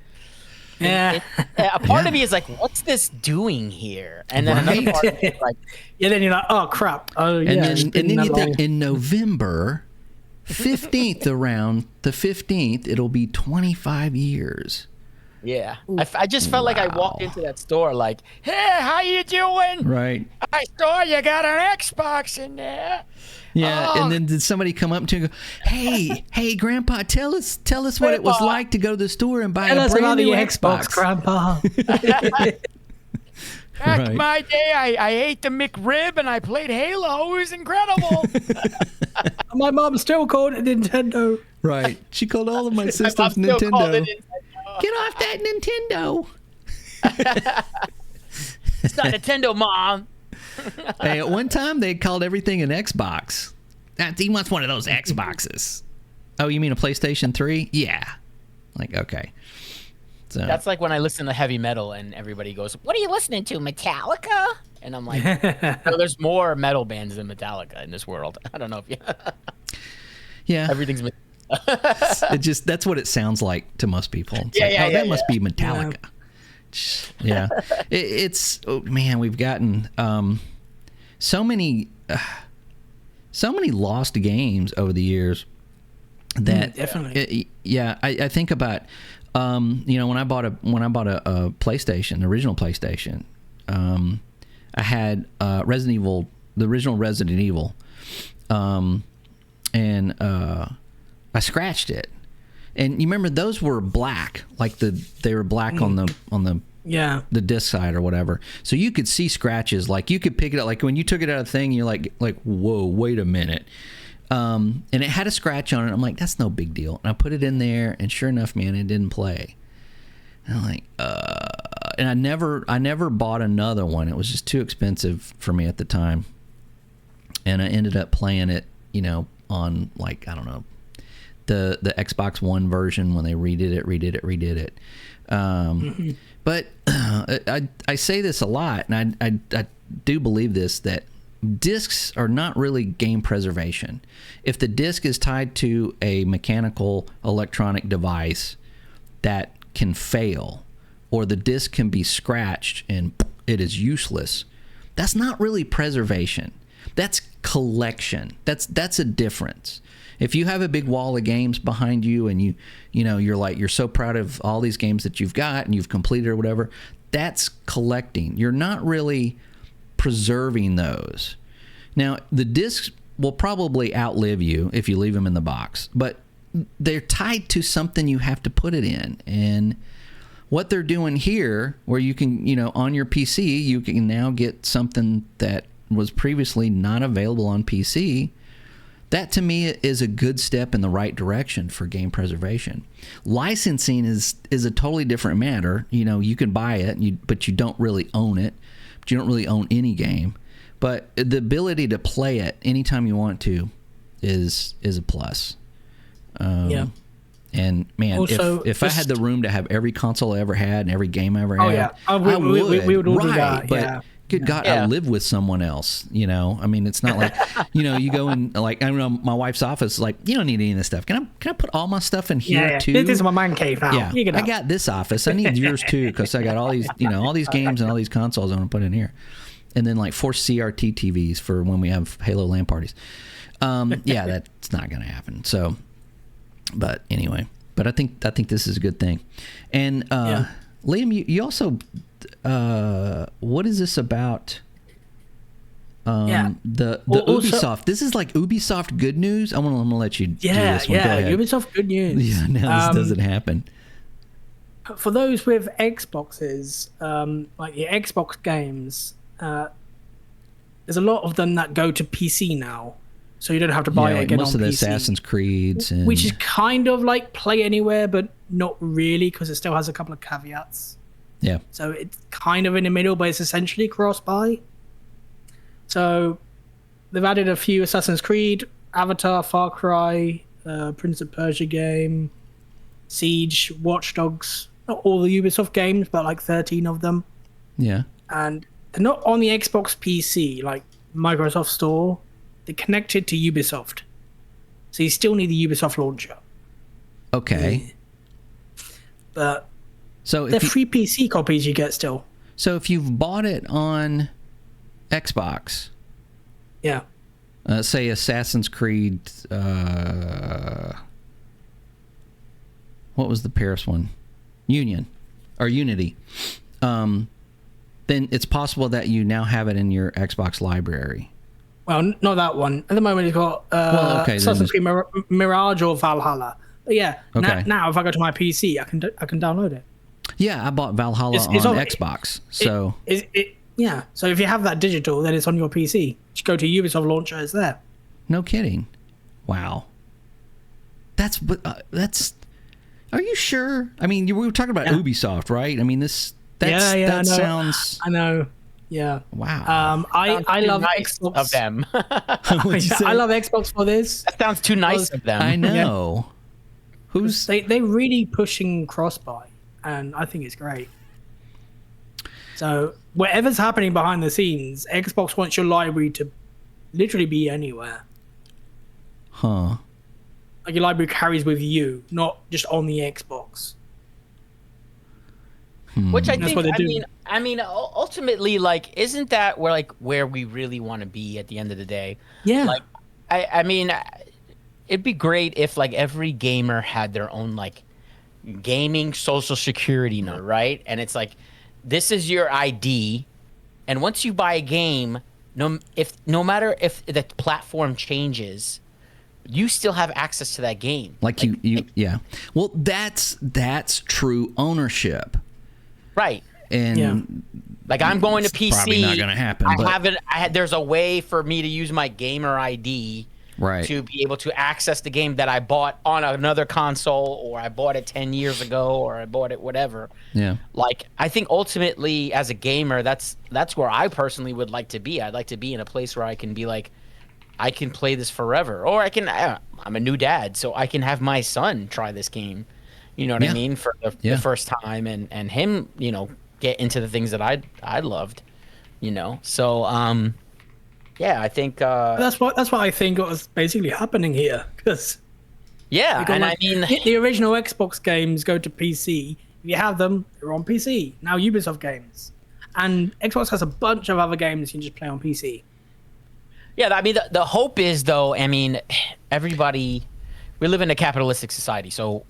S2: Yeah, a part of me is like, "What's this doing here?" And then another part of me is like,
S3: then you're like, "Oh crap!" Oh yeah.
S1: And then you think in November 15th, around the 15th, it'll be 25 years.
S2: Yeah, I just felt like I walked into that store like, "Hey, how you doing?"
S1: Right.
S2: I saw you got an Xbox in there.
S1: Yeah, and then did somebody come up to you and go, "Hey, Grandpa, tell us what it was like to go to the store and buy a brand new Xbox,
S3: Grandpa."
S2: Back in my day, I ate the McRib and I played Halo. It was incredible.
S3: My mom still called it Nintendo.
S1: Right, she called all of my systems Nintendo. Get off that Nintendo.
S2: It's not Nintendo, Mom.
S1: Hey, at one time they called everything an Xbox. He wants one of those Xboxes. Oh, you mean a PlayStation 3? Yeah. Like, okay. So
S2: that's like when I listen to heavy metal and everybody goes, "What are you listening to, Metallica?" And I'm like, no, there's more metal bands than Metallica in this world. I don't know if you.
S1: Yeah.
S2: Everything's.
S1: That's what it sounds like to most people. It's that must be Metallica. Yeah. It's man, we've gotten so many lost games over the years that
S3: definitely.
S1: I think about you know, when I bought a PlayStation, the original PlayStation, I had Resident Evil, the original Resident Evil, and I scratched it. And you remember those were black, like they were black on the
S3: Yeah.
S1: the disc side or whatever. So you could see scratches. Like you could pick it up. Like when you took it out of the thing, you're like, whoa, wait a minute. And it had a scratch on it. I'm like, that's no big deal. And I put it in there, and sure enough, man, it didn't play. And I'm like, and I never bought another one. It was just too expensive for me at the time. And I ended up playing it, you know, on like, I don't know, the Xbox One version when they redid it. But I say this a lot, and I do believe this, that discs are not really game preservation. If the disc is tied to a mechanical electronic device that can fail, or the disc can be scratched and it is useless, that's not really preservation. That's collection. That's a difference. If you have a big wall of games behind you, and you're so proud of all these games that you've got and you've completed or whatever, that's collecting. You're not really preserving those. Now, the discs will probably outlive you if you leave them in the box, but they're tied to something you have to put it in. And what they're doing here, where you can, on your PC, you can now get something that was previously not available on PC. That to me is a good step in the right direction for game preservation. Licensing is a totally different matter. You can buy it, but you don't really own it. But you don't really own any game. But the ability to play it anytime you want to is a plus.
S3: Yeah.
S1: And man,
S3: also,
S1: if I had the room to have every console I ever had and every game I ever had,
S3: I would. We would all do that.
S1: But
S3: yeah.
S1: good God, I live with someone else. I mean, it's not like you go in, like, I don't know, my wife's office, like, you don't need any of this stuff. Can I put all my stuff in here too?
S3: This is my man cave now.
S1: Yeah, I got this office. I need yours too, because I got all these, all these games and all these consoles I want to put in here, and then like 4 CRT TVs for when we have Halo LAN parties. Yeah, that's not going to happen. So, but anyway, I think this is a good thing. And Liam, you also. What is this about? The Ubisoft. This is like Ubisoft good news. I'm gonna let you do this one.
S3: Yeah, Ubisoft good news.
S1: Yeah, now this doesn't happen.
S3: For those with Xboxes, like the Xbox games, there's a lot of them that go to PC now, so you don't have to buy it again
S1: most
S3: on
S1: of the
S3: PC.
S1: Assassin's Creeds,
S3: which is kind of like Play Anywhere, but not really, because it still has a couple of caveats.
S1: Yeah.
S3: So it's kind of in the middle, but it's essentially cross-buy. So they've added a few Assassin's Creed, Avatar, Far Cry, Prince of Persia game, Siege, Watch Dogs. Not all the Ubisoft games, but like 13 of them.
S1: Yeah.
S3: And they're not on the Xbox PC, like Microsoft Store. They're connected to Ubisoft. So you still need the Ubisoft launcher.
S1: Okay.
S3: But...
S1: So
S3: they're free PC copies you get still.
S1: So if you've bought it on Xbox, say Assassin's Creed, what was the Paris one? Unity. Then it's possible that you now have it in your Xbox library.
S3: Well, not that one. At the moment, it's got Assassin's Creed Mirage or Valhalla. But yeah, now if I go to my PC, I can download it.
S1: Yeah, I bought Valhalla on Xbox. So
S3: So if you have that digital, then it's on your PC. Just go to Ubisoft launcher, it's there.
S1: No kidding. Wow. That's. Are you sure? I mean, we were talking about Ubisoft, right? I mean, that sounds.
S3: I know. Yeah.
S1: Wow.
S3: I love
S2: nice
S3: Xbox
S2: of them.
S3: I love Xbox for this.
S2: That sounds too nice of them.
S1: I know.
S3: They're really pushing cross-buy. And I think it's great. So whatever's happening behind the scenes, Xbox wants your library to literally be anywhere.
S1: Huh.
S3: Like your library carries with you, not just on the Xbox.
S2: Which I think, I mean, ultimately, like, isn't that where we really want to be at the end of the day?
S3: Yeah.
S2: Like, I mean, it'd be great if like every gamer had their own like gaming social security number, right? And it's like, this is your ID, and once you buy a game, no matter if the platform changes, you still have access to that game.
S1: Yeah. Well, that's true ownership.
S2: Right.
S1: And
S2: like I'm going to
S1: it's
S2: PC.
S1: Probably not going to happen.
S2: There's a way for me to use my gamer ID to be able to access the game that I bought on another console, or I bought it 10 years ago, or I bought it whatever.
S1: Yeah.
S2: Like, I think ultimately as a gamer, that's where I personally would like to be. I'd like to be in a place where I can be like, I can play this forever, or I'm a new dad, so I can have my son try this game. You know what I mean? For the first time, and him, get into the things that I loved, So, yeah, I think
S3: that's what I think was basically happening here, because the original Xbox games go to PC. If you have them, they're on PC. Now Ubisoft games, and Xbox has a bunch of other games you can just play on PC.
S2: Yeah, I mean the hope is though. I mean, we live in a capitalistic society, so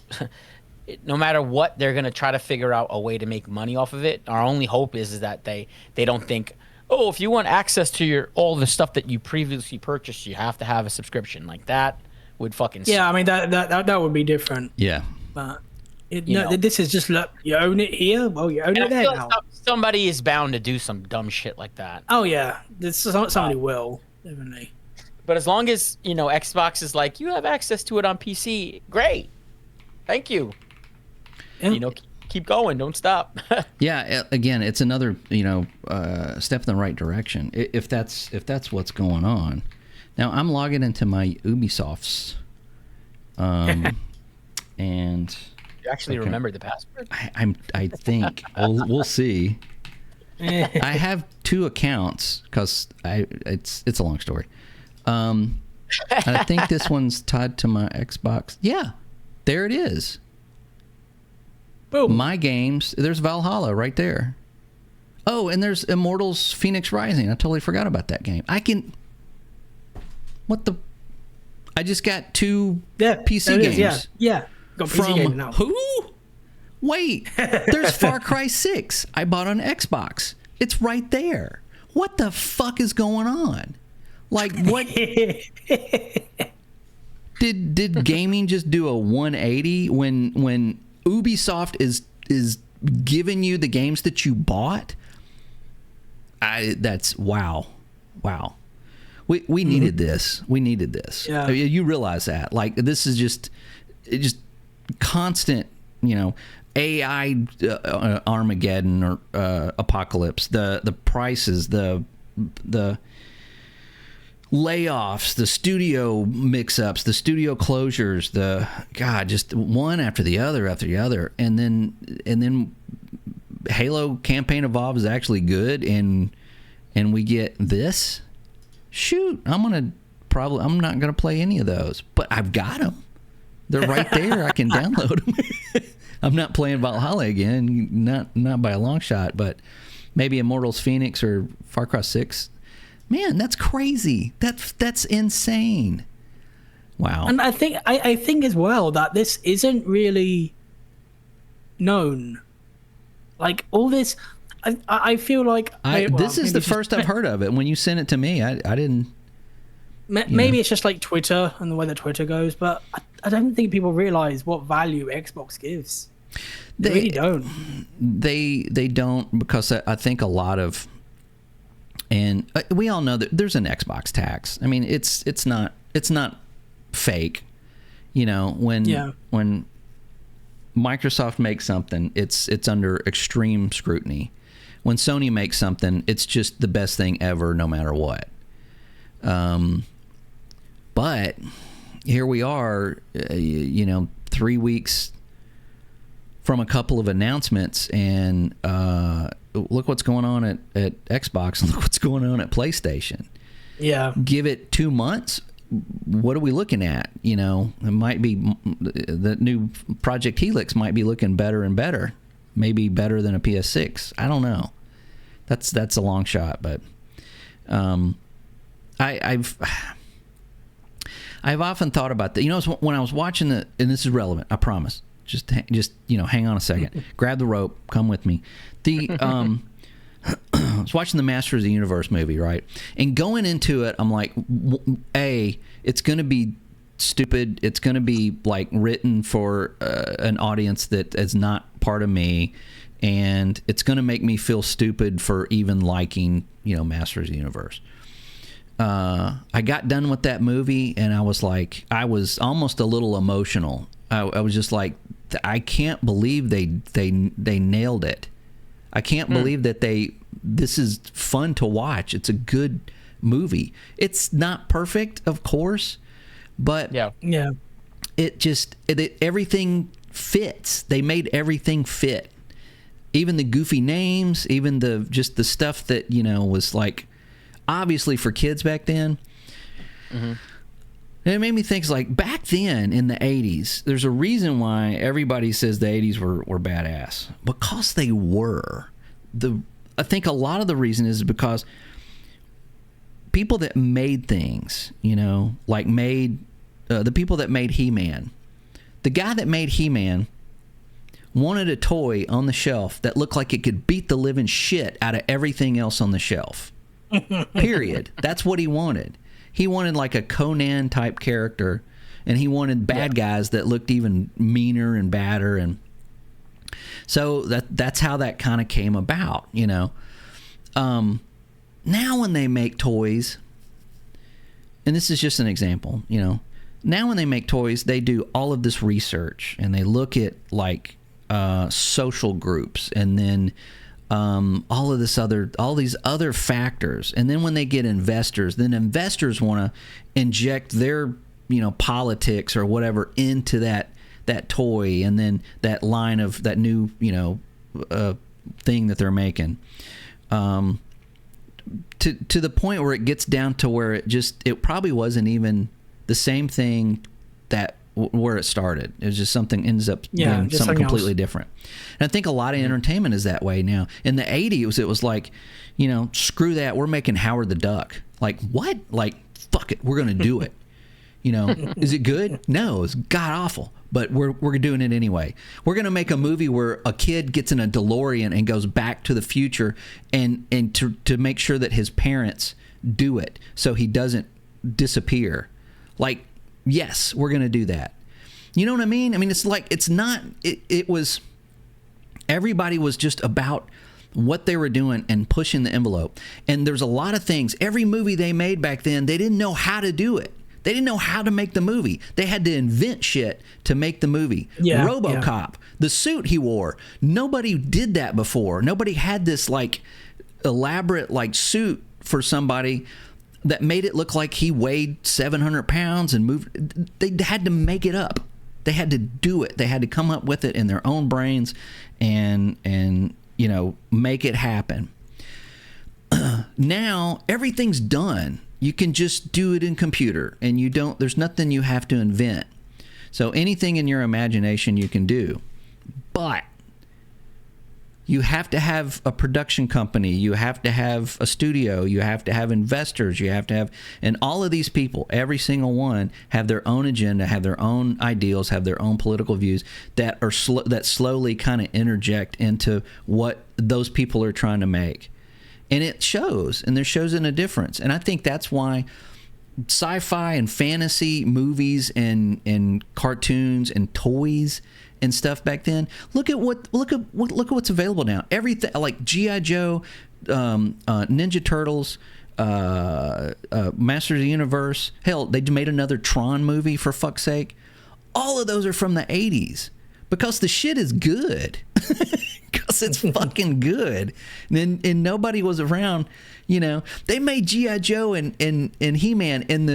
S2: no matter what, they're gonna try to figure out a way to make money off of it. Our only hope is that they don't think, oh, if you want access to all the stuff that you previously purchased, you have to have a subscription. Like that would fucking suck.
S3: I mean that would be different.
S1: Yeah.
S3: But this is just like, you own it here. Well, you own it there now.
S2: Somebody is bound to do some dumb shit like that.
S3: Oh yeah, somebody will definitely.
S2: But as long as Xbox is like, you have access to it on PC, great. Thank you. Yeah. Keep going. Don't stop.
S1: Yeah. Again, it's another step in the right direction. If that's what's going on. Now I'm logging into my Ubisofts, and
S2: you actually remembered the password.
S1: I think we'll see. I have 2 accounts because it's a long story. And I think this one's tied to my Xbox. Yeah, there it is.
S3: Boom.
S1: My games. There's Valhalla right there. Oh, and there's Immortals Phoenix Rising. I totally forgot about that game. I just got 2 PC games.
S3: Yeah. Got PC games now.
S1: Who? Wait, there's Far Cry 6. I bought on Xbox. It's right there. What the fuck is going on? Like, what? Did gaming just do a 180 when Ubisoft is giving you the games that you bought? That's wow. We needed this. We needed this.
S3: Yeah.
S1: I mean, you realize that. Like, this is just constant, AI Armageddon or apocalypse. The prices, the layoffs, the studio mix-ups, the studio closures, just one after the other, and then Halo Campaign Evolved is actually good, and we get this. Shoot, I'm not gonna play any of those, but I've got them. They're right there. I can download them. I'm not playing Valhalla again, not by a long shot, but maybe Immortals Phoenix or Far Cry 6. Man, that's crazy. That's insane. Wow.
S3: And I think as well that this isn't really known. Like all this, I feel like
S1: this is the first I've heard of it. When you sent it to me, I didn't.
S3: Maybe it's just like Twitter and the way that Twitter goes, but I don't think people realize what value Xbox gives. They really don't.
S1: They don't, because I think a lot of, and we all know that there's an Xbox tax. I mean, it's not fake. When Microsoft makes something, it's under extreme scrutiny. When Sony makes something, it's just the best thing ever, no matter what. But here we are, 3 weeks from a couple of announcements, and look what's going on at Xbox, and look what's going on at PlayStation.
S3: Yeah.
S1: Give it 2 months. What are we looking at? It might be the new Project Helix might be looking better and better, maybe better than a PS6. I don't know. That's a long shot, but I've often thought about that. When I was watching and this is relevant, I promise. Just hang on a second. Grab the rope. Come with me. I was watching the Masters of the Universe movie, right? And going into it, I'm like, it's going to be stupid. It's going to be like written for an audience that is not part of me. and it's going to make me feel stupid for even liking, Masters of the Universe. I got done with that movie, and I was almost a little emotional. I was just like, I can't believe they nailed it. I can't believe that this is fun to watch. It's a good movie. It's not perfect, of course, but everything fits. They made everything fit. Even the goofy names, even the stuff that, was like obviously for kids back then. Mm-hmm. It made me think, like, back then in the 80s, there's a reason why everybody says the 80s were badass. Because they were. I think a lot of the reason is because people that made things, like the people that made He-Man. The guy that made He-Man wanted a toy on the shelf that looked like it could beat the living shit out of everything else on the shelf. Period. That's what he wanted. He wanted like a Conan type character, and he wanted bad guys that looked even meaner and badder, and so that's how that kind of came about, Now when they make toys, and this is just an example, now when they make toys, they do all of this research, and they look at like social groups, and then all these other factors, and then when they get investors, then investors want to inject their politics or whatever into that toy, and then that line of that new thing that they're making, to the point where it gets down to where it probably wasn't even the same thing where it started. It was just something ends up being something completely different. And I think a lot of entertainment is that way now. In the 80s, it was like, screw that, we're making Howard the Duck. Like, what? Like, fuck it, we're going to do it. Is it good? No, it's god awful, but we're doing it anyway. We're going to make a movie where a kid gets in a DeLorean and goes back to the future and to make sure that his parents do it so he doesn't disappear. Like, yes, we're going to do that. You know what I mean? I mean, it's like, it was, everybody was just about what they were doing and pushing the envelope. And there's a lot of things, every movie they made back then, they didn't know how to do it. They didn't know how to make the movie. They had to invent shit to make the movie. RoboCop, the suit he wore, nobody did that before. Nobody had this like elaborate like suit for somebody that made it look like he weighed 700 pounds and moved. They had to make it up. They had to do it. They had to come up with it in their own brains and make it happen. Now everything's done. You can just do it in computer, and there's nothing you have to invent. So anything in your imagination you can do. But you have to have a production company, you have to have a studio, you have to have investors, and all of these people, every single one, have their own agenda, have their own ideals, have their own political views that slowly kind of interject into what those people are trying to make. And it shows, and there shows in a difference. And I think that's why sci-fi and fantasy movies and cartoons and toys and stuff back then. Look at what's available now. Everything like G.I. Joe, Ninja Turtles, Masters of the Universe. Hell, they made another Tron movie, for fuck's sake. All of those are from the 80s because the shit is good. Because it's fucking good. And nobody was around. They made G.I. Joe and He-Man, and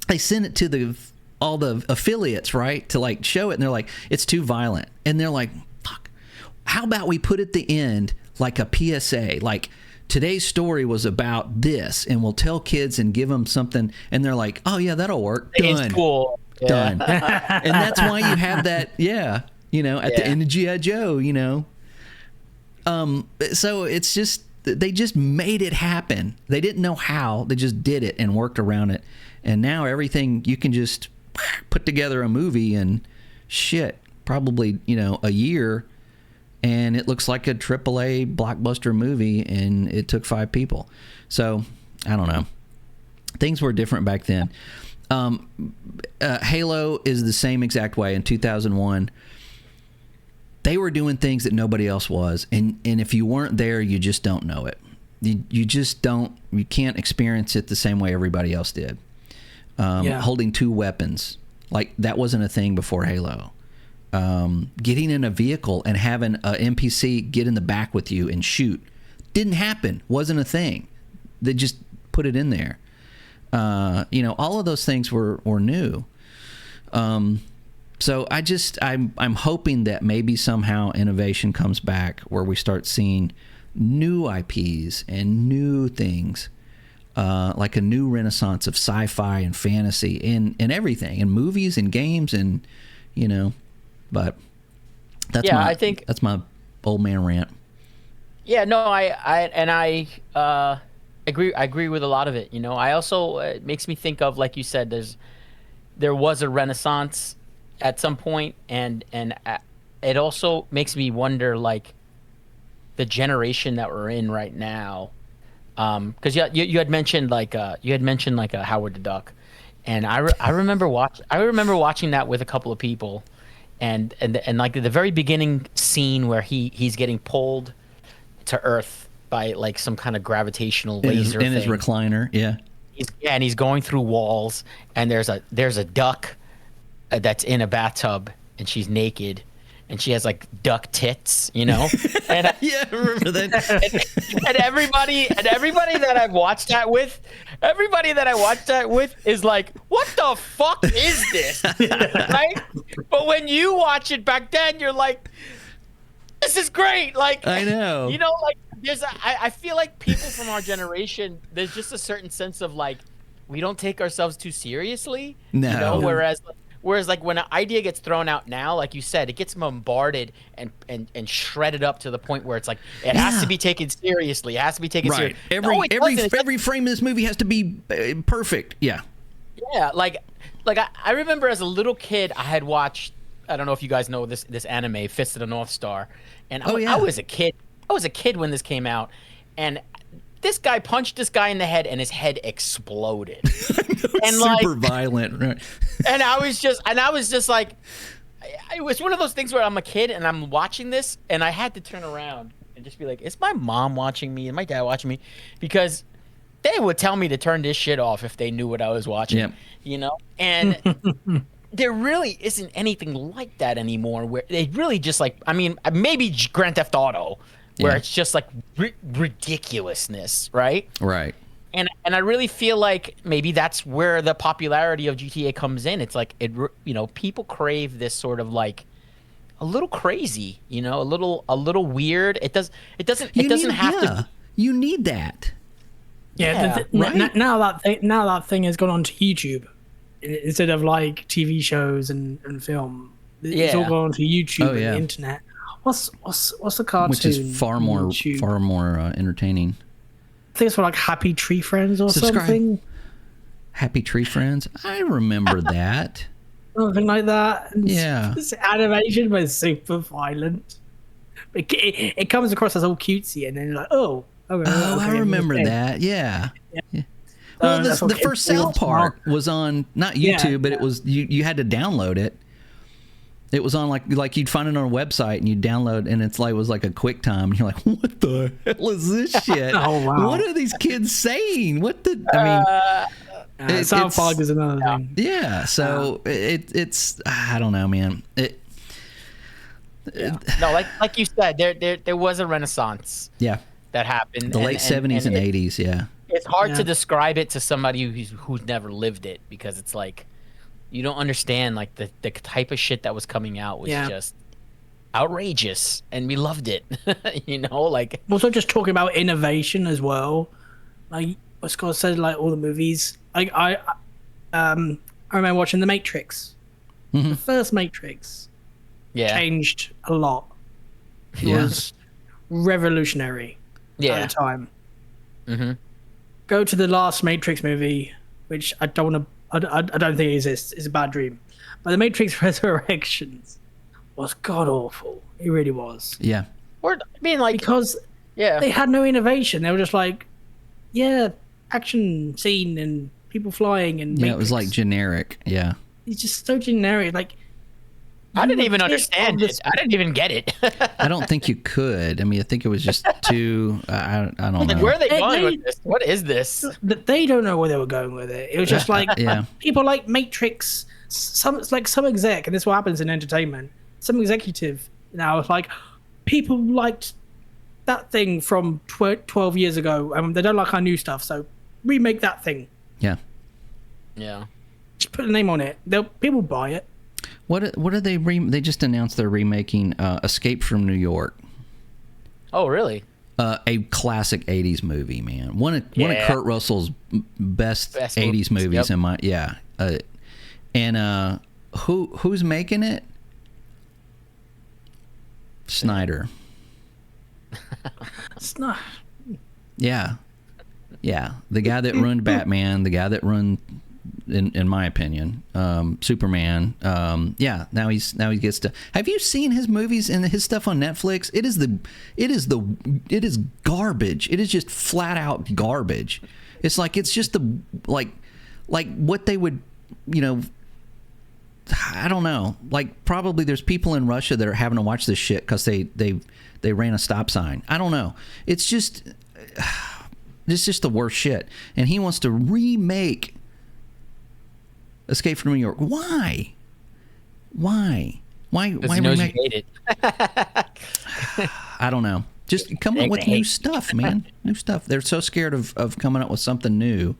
S1: they sent it to all the affiliates, right, to like show it, and they're like, it's too violent. And they're like, fuck, how about we put at the end like a PSA, like, today's story was about this, and we'll tell kids and give them something, and they're like, oh yeah, that'll work. Done.
S2: It's cool. Yeah.
S1: Done. And that's why you have that, at the end of G.I. Joe, so it's just, they just made it happen. They didn't know how, they just did it and worked around it. And now everything, you can just put together a movie and shit, probably, a year, and it looks like a AAA blockbuster movie, and it took 5 people. So, I don't know. Things were different back then. Halo is the same exact way. In 2001, they were doing things that nobody else was, and if you weren't there, you just don't know it. You just don't. You can't experience it the same way everybody else did. Holding two weapons, like that wasn't a thing before Halo. Getting in a vehicle and having an NPC get in the back with you and shoot didn't happen. Wasn't a thing. They just put it in there. All of those things were new. So I'm hoping that maybe somehow innovation comes back where we start seeing new IPs and new things, like a new renaissance of sci-fi and fantasy and everything, and movies and games and but I think that's my old man rant.
S2: Yeah, no, I agree with a lot of it. I also, it makes me think of, like you said, there was a renaissance at some point, and it also makes me wonder, like, the generation that we're in right now, because you had mentioned like Howard the Duck, and I remember watching that with a couple of people, and like the very beginning scene where he's getting pulled to Earth by like some kind of gravitational laser
S1: in his recliner,
S2: and he's going through walls, and there's a duck that's in a bathtub, and she's naked, and she has like duck tits, and
S1: yeah, I remember that.
S2: and everybody that I've watched that with, is like, what the fuck is this? Right? But when you watch it back then, you're like, this is great. Like,
S1: I know.
S2: Like I feel like people from our generation, there's just a certain sense of like, we don't take ourselves too seriously.
S1: No.
S2: Whereas like when an idea gets thrown out now, like you said, it gets bombarded and shredded up to the point where it's like it has to be taken seriously. It has to be taken seriously.
S1: Every frame of this movie has to be perfect. Yeah.
S2: Yeah, like I remember as a little kid, I had watched, I don't know if you guys know this anime, Fist of the North Star, and I was a kid. I was a kid when this came out, and this guy punched this guy in the head, and his head exploded. And
S1: super violent. Right.
S2: And I was just like, it was one of those things where I'm a kid and I'm watching this, and I had to turn around and just be like, is my mom watching me and my dad watching me? Because they would tell me to turn this shit off if they knew what I was watching. Yep. And there really isn't anything like that anymore, where they really just like, I mean, maybe Grand Theft Auto, where it's just like ridiculousness, right?
S1: Right.
S2: And I really feel like maybe that's where the popularity of GTA comes in. It's like people crave this sort of like a little crazy, a little weird. It doesn't have to.
S1: You need that.
S3: Yeah.
S1: Right?
S3: Now that thing has gone on to YouTube instead of like TV shows and film. It's all gone on to YouTube and the internet. What's the cartoon?
S1: Which is far more entertaining.
S3: I think it's for like Happy Tree Friends or something.
S1: Happy Tree Friends? I remember that.
S3: Something like that.
S1: Yeah.
S3: It's animation, but it's super violent. It comes across as all cutesy, and then you're like, okay,
S1: I remember that. Yeah. Well, the first South Park was on not YouTube, but it was you had to download it. It was on like you'd find it on a website and you'd download, and it was like a QuickTime, and you're like, what the hell is this shit?
S3: Oh, wow.
S1: What are these kids saying?
S3: South Park is another thing.
S1: Yeah, so it's I don't know, man.
S2: No, like you said, there was a renaissance.
S1: Yeah.
S2: That happened.
S1: The late 70s and 80s, yeah.
S2: It's hard to describe it to somebody who's never lived it, because it's like, you don't understand, like the type of shit that was coming out was just outrageous, and we loved it. Like
S3: also just talking about innovation as well. Like what Scott said, like all the movies. Like I remember watching The Matrix.
S1: Mm-hmm.
S3: The first Matrix changed a lot. It was revolutionary at the time.
S2: Mm-hmm.
S3: Go to the last Matrix movie, which I don't think it exists. It's a bad dream. But The Matrix Resurrections was god awful. It really was.
S1: Yeah.
S3: Because they had no innovation. They were just like, action scene and people flying and Matrix.
S1: It was like generic. Yeah.
S3: It's just so generic. Like
S2: I didn't even
S3: kid
S2: understand
S3: of
S2: it.
S3: this-
S2: I didn't even get it.
S1: I don't think you could. I mean, I think it was just too. I don't
S2: Like,
S1: know.
S2: where are they
S3: They-
S2: going
S3: they-
S2: with this? What is this?
S3: They don't know where they were going with it. It was just like
S1: Yeah.
S3: people like Matrix. Some exec, and this is what happens in entertainment. Some executive now is like, people liked that thing from 12 years ago, and they don't like our new stuff, so remake that thing.
S1: Yeah.
S2: Yeah.
S3: Just put a name on it. People buy it.
S1: What are they? They just announced they're remaking Escape from New York.
S2: Oh, really?
S1: A classic '80s movie, man. One of Kurt Russell's best '80s movies.
S2: Yep.
S1: And who's making it? Snyder.
S3: It's not.
S1: Yeah. The guy that ruined Batman, the guy that ruined, in my opinion, Superman. Now he gets to. Have you seen his movies and his stuff on Netflix? It is garbage. It is just flat out garbage. It's just like what they would, I don't know. Like, probably there's people in Russia that are having to watch this shit because they ran a stop sign. I don't know. It's just the worst shit. And he wants to remake Escape from New York. Why? Why remake?
S2: You hate it.
S1: I don't know. Just come up with new stuff, man. New stuff. They're so scared of coming up with something new.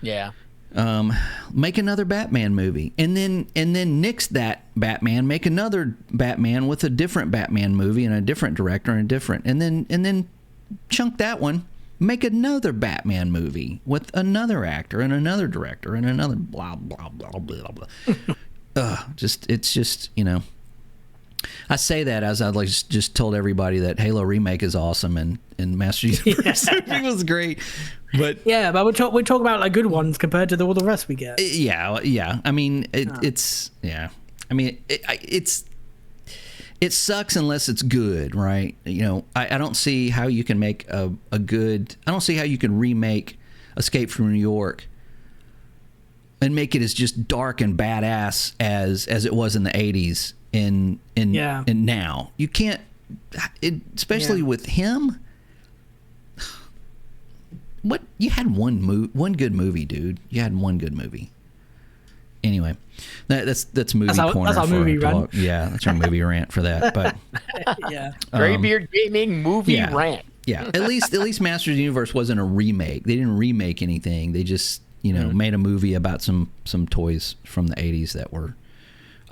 S2: Yeah.
S1: Make another Batman movie, and then nix that Batman. Make another Batman with a different Batman movie and a different director and then chunk that one. Make another Batman movie with another actor and another director and another blah blah blah blah blah. It's just I say that as I just told everybody that Halo Remake is awesome and Master Universe was great. But
S3: we talk about like good ones compared to all the rest we get.
S1: Yeah. I mean, it's I mean, it sucks unless it's good, right? I don't see how you can make a good. I don't see how you can remake Escape from New York and make it as just dark and badass as it was in the '80s. And now you can't, especially with him. What you had one good movie, dude. You had one good movie. Anyway, that's movie corner.
S3: That's our movie rant.
S1: Yeah, that's our movie rant for that. But
S3: Yeah,
S2: Graybeard Gaming movie rant.
S1: Yeah, at least Masters of the Universe wasn't a remake. They didn't remake anything. They just made a movie about some toys from the '80s that were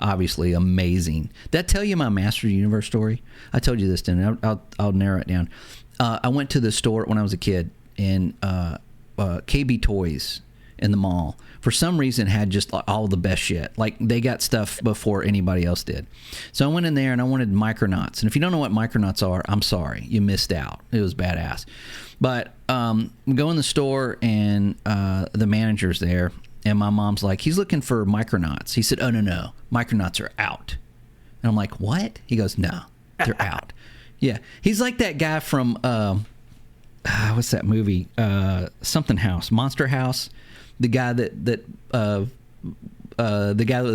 S1: obviously amazing. Did I tell you my Masters of the Universe story? I told you this, didn't I? I'll narrow it down. I went to the store when I was a kid, and KB Toys in the mall for some reason had just all the best shit. Like, they got stuff before anybody else did. So I went in there and I wanted Micronauts. And if you don't know what Micronauts are, I'm sorry, you missed out. It was badass. But go in the store and the manager's there, and my mom's like, he's looking for Micronauts. He said, oh, no, Micronauts are out. And I'm like, what? He goes, no, they're out. Yeah, he's like that guy from what's that movie? Something House, Monster House. The guy the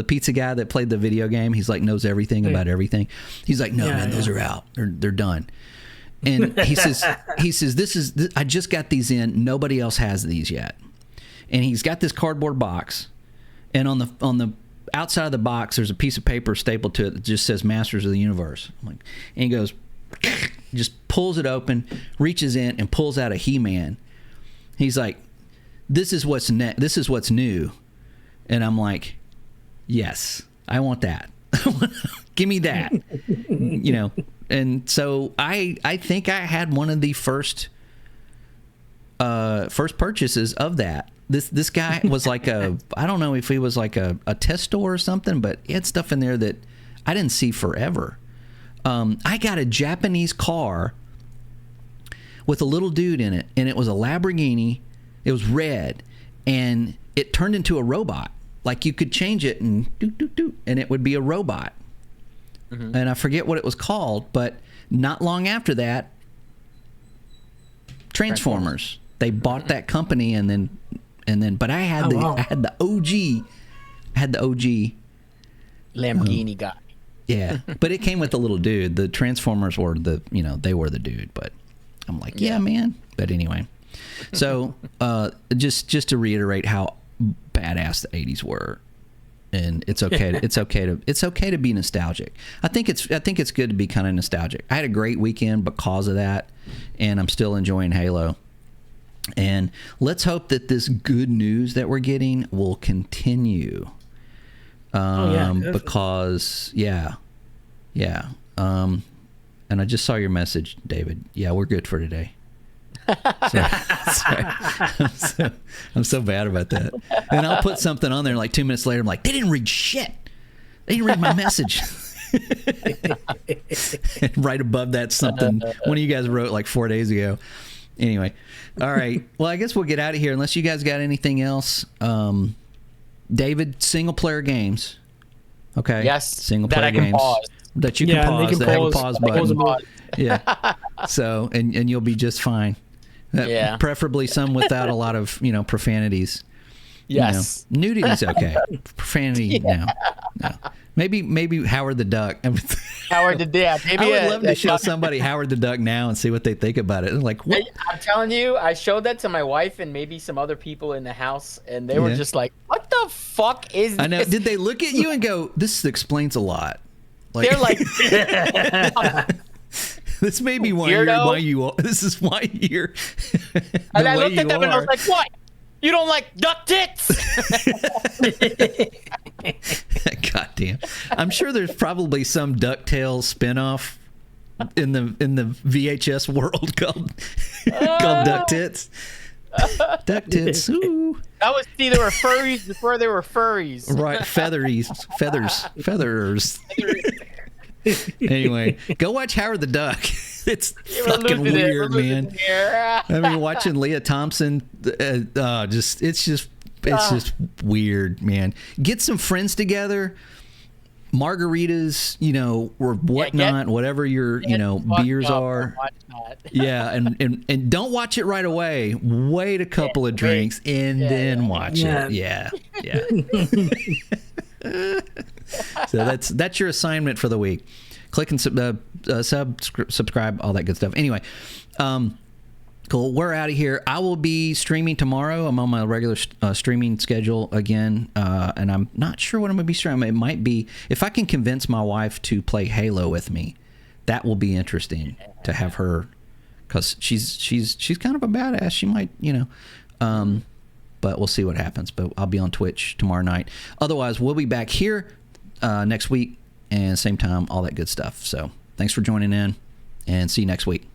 S1: pizza guy that played the video game. He's like knows everything about everything. He's like, no, man, those are out. They're done. And he says I just got these in. Nobody else has these yet. And he's got this cardboard box, and on the outside of the box, there's a piece of paper stapled to it that just says Masters of the Universe. I'm like, and he goes, just pulls it open, reaches in, and pulls out a He-Man. He's like, this is what's new. And I'm like, yes, I want that. Give me that. And so I think I had one of the first purchases of that. This guy was like I don't know if he was like a test store or something, but he had stuff in there that I didn't see forever. I got a Japanese car with a little dude in it, and it was a Lamborghini. It was red, and it turned into a robot. Like, you could change it and and it would be a robot. Mm-hmm. And I forget what it was called, but not long after that, Transformers. They bought that company, and then but I had the OG
S2: Lamborghini guy.
S1: Yeah, but it came with the little dude. The Transformers were they were the dude, but I'm like, yeah, man. But anyway, so just to reiterate how badass the 80s were, and it's okay to be nostalgic. I think it's good to be kind of nostalgic. I had a great weekend because of that, and I'm still enjoying Halo. And let's hope that this good news that we're getting will continue. Because yeah. And I just saw your message, David. Yeah, we're good for today. Sorry. I'm so bad about that. And I'll put something on there like 2 minutes later. I'm like, they didn't read shit. They didn't read my message. Right above that, something one of you guys wrote like 4 days ago. Anyway, all right. Well, I guess we'll get out of here unless you guys got anything else. David, single player games. Okay.
S2: Yes.
S1: Single player games
S2: pause.
S1: That you can pause. They have a pause button. Yeah. So and you'll be just fine.
S2: Yeah.
S1: Preferably some without a lot of profanities.
S2: Yes.
S1: Nudity's okay. Profanity, no. Maybe Howard the Duck.
S2: Howard the Duck.
S1: I would love to show somebody Howard the Duck now and see what they think about it. Like, what?
S2: I'm telling you, I showed that to my wife and maybe some other people in the house, and they were just like, "What the fuck is this?"
S1: I know. Did they look at you and go, "This explains a lot"? Like,
S2: they're like,
S1: "This may be why you are. This is why you're."
S2: And I looked at them and I was like, "What? You don't like duck tits?"
S1: God damn. I'm sure there's probably some DuckTales spinoff in the VHS world called Duck Tits. Duck Tits. Ooh.
S2: That was they were furries before they were furries.
S1: Right, feathers. Anyway, go watch Howard the Duck. It's fucking weird, man. I mean, watching Leah Thompson, it's just weird, man. Get some friends together, margaritas, or whatnot, whatever your beers are. Yeah, and don't watch it right away. Wait a couple of drinks and then watch it. Yeah. So that's your assignment for the week. Click and subscribe, all that good stuff. Anyway, cool. We're out of here. I will be streaming tomorrow. I'm on my regular streaming schedule again, and I'm not sure what I'm going to be streaming. It might be if I can convince my wife to play Halo with me. That will be interesting to have her, because she's kind of a badass. She might, but we'll see what happens. But I'll be on Twitch tomorrow night. Otherwise, we'll be back here next week and same time, all that good stuff. So thanks for joining in, and see you next week.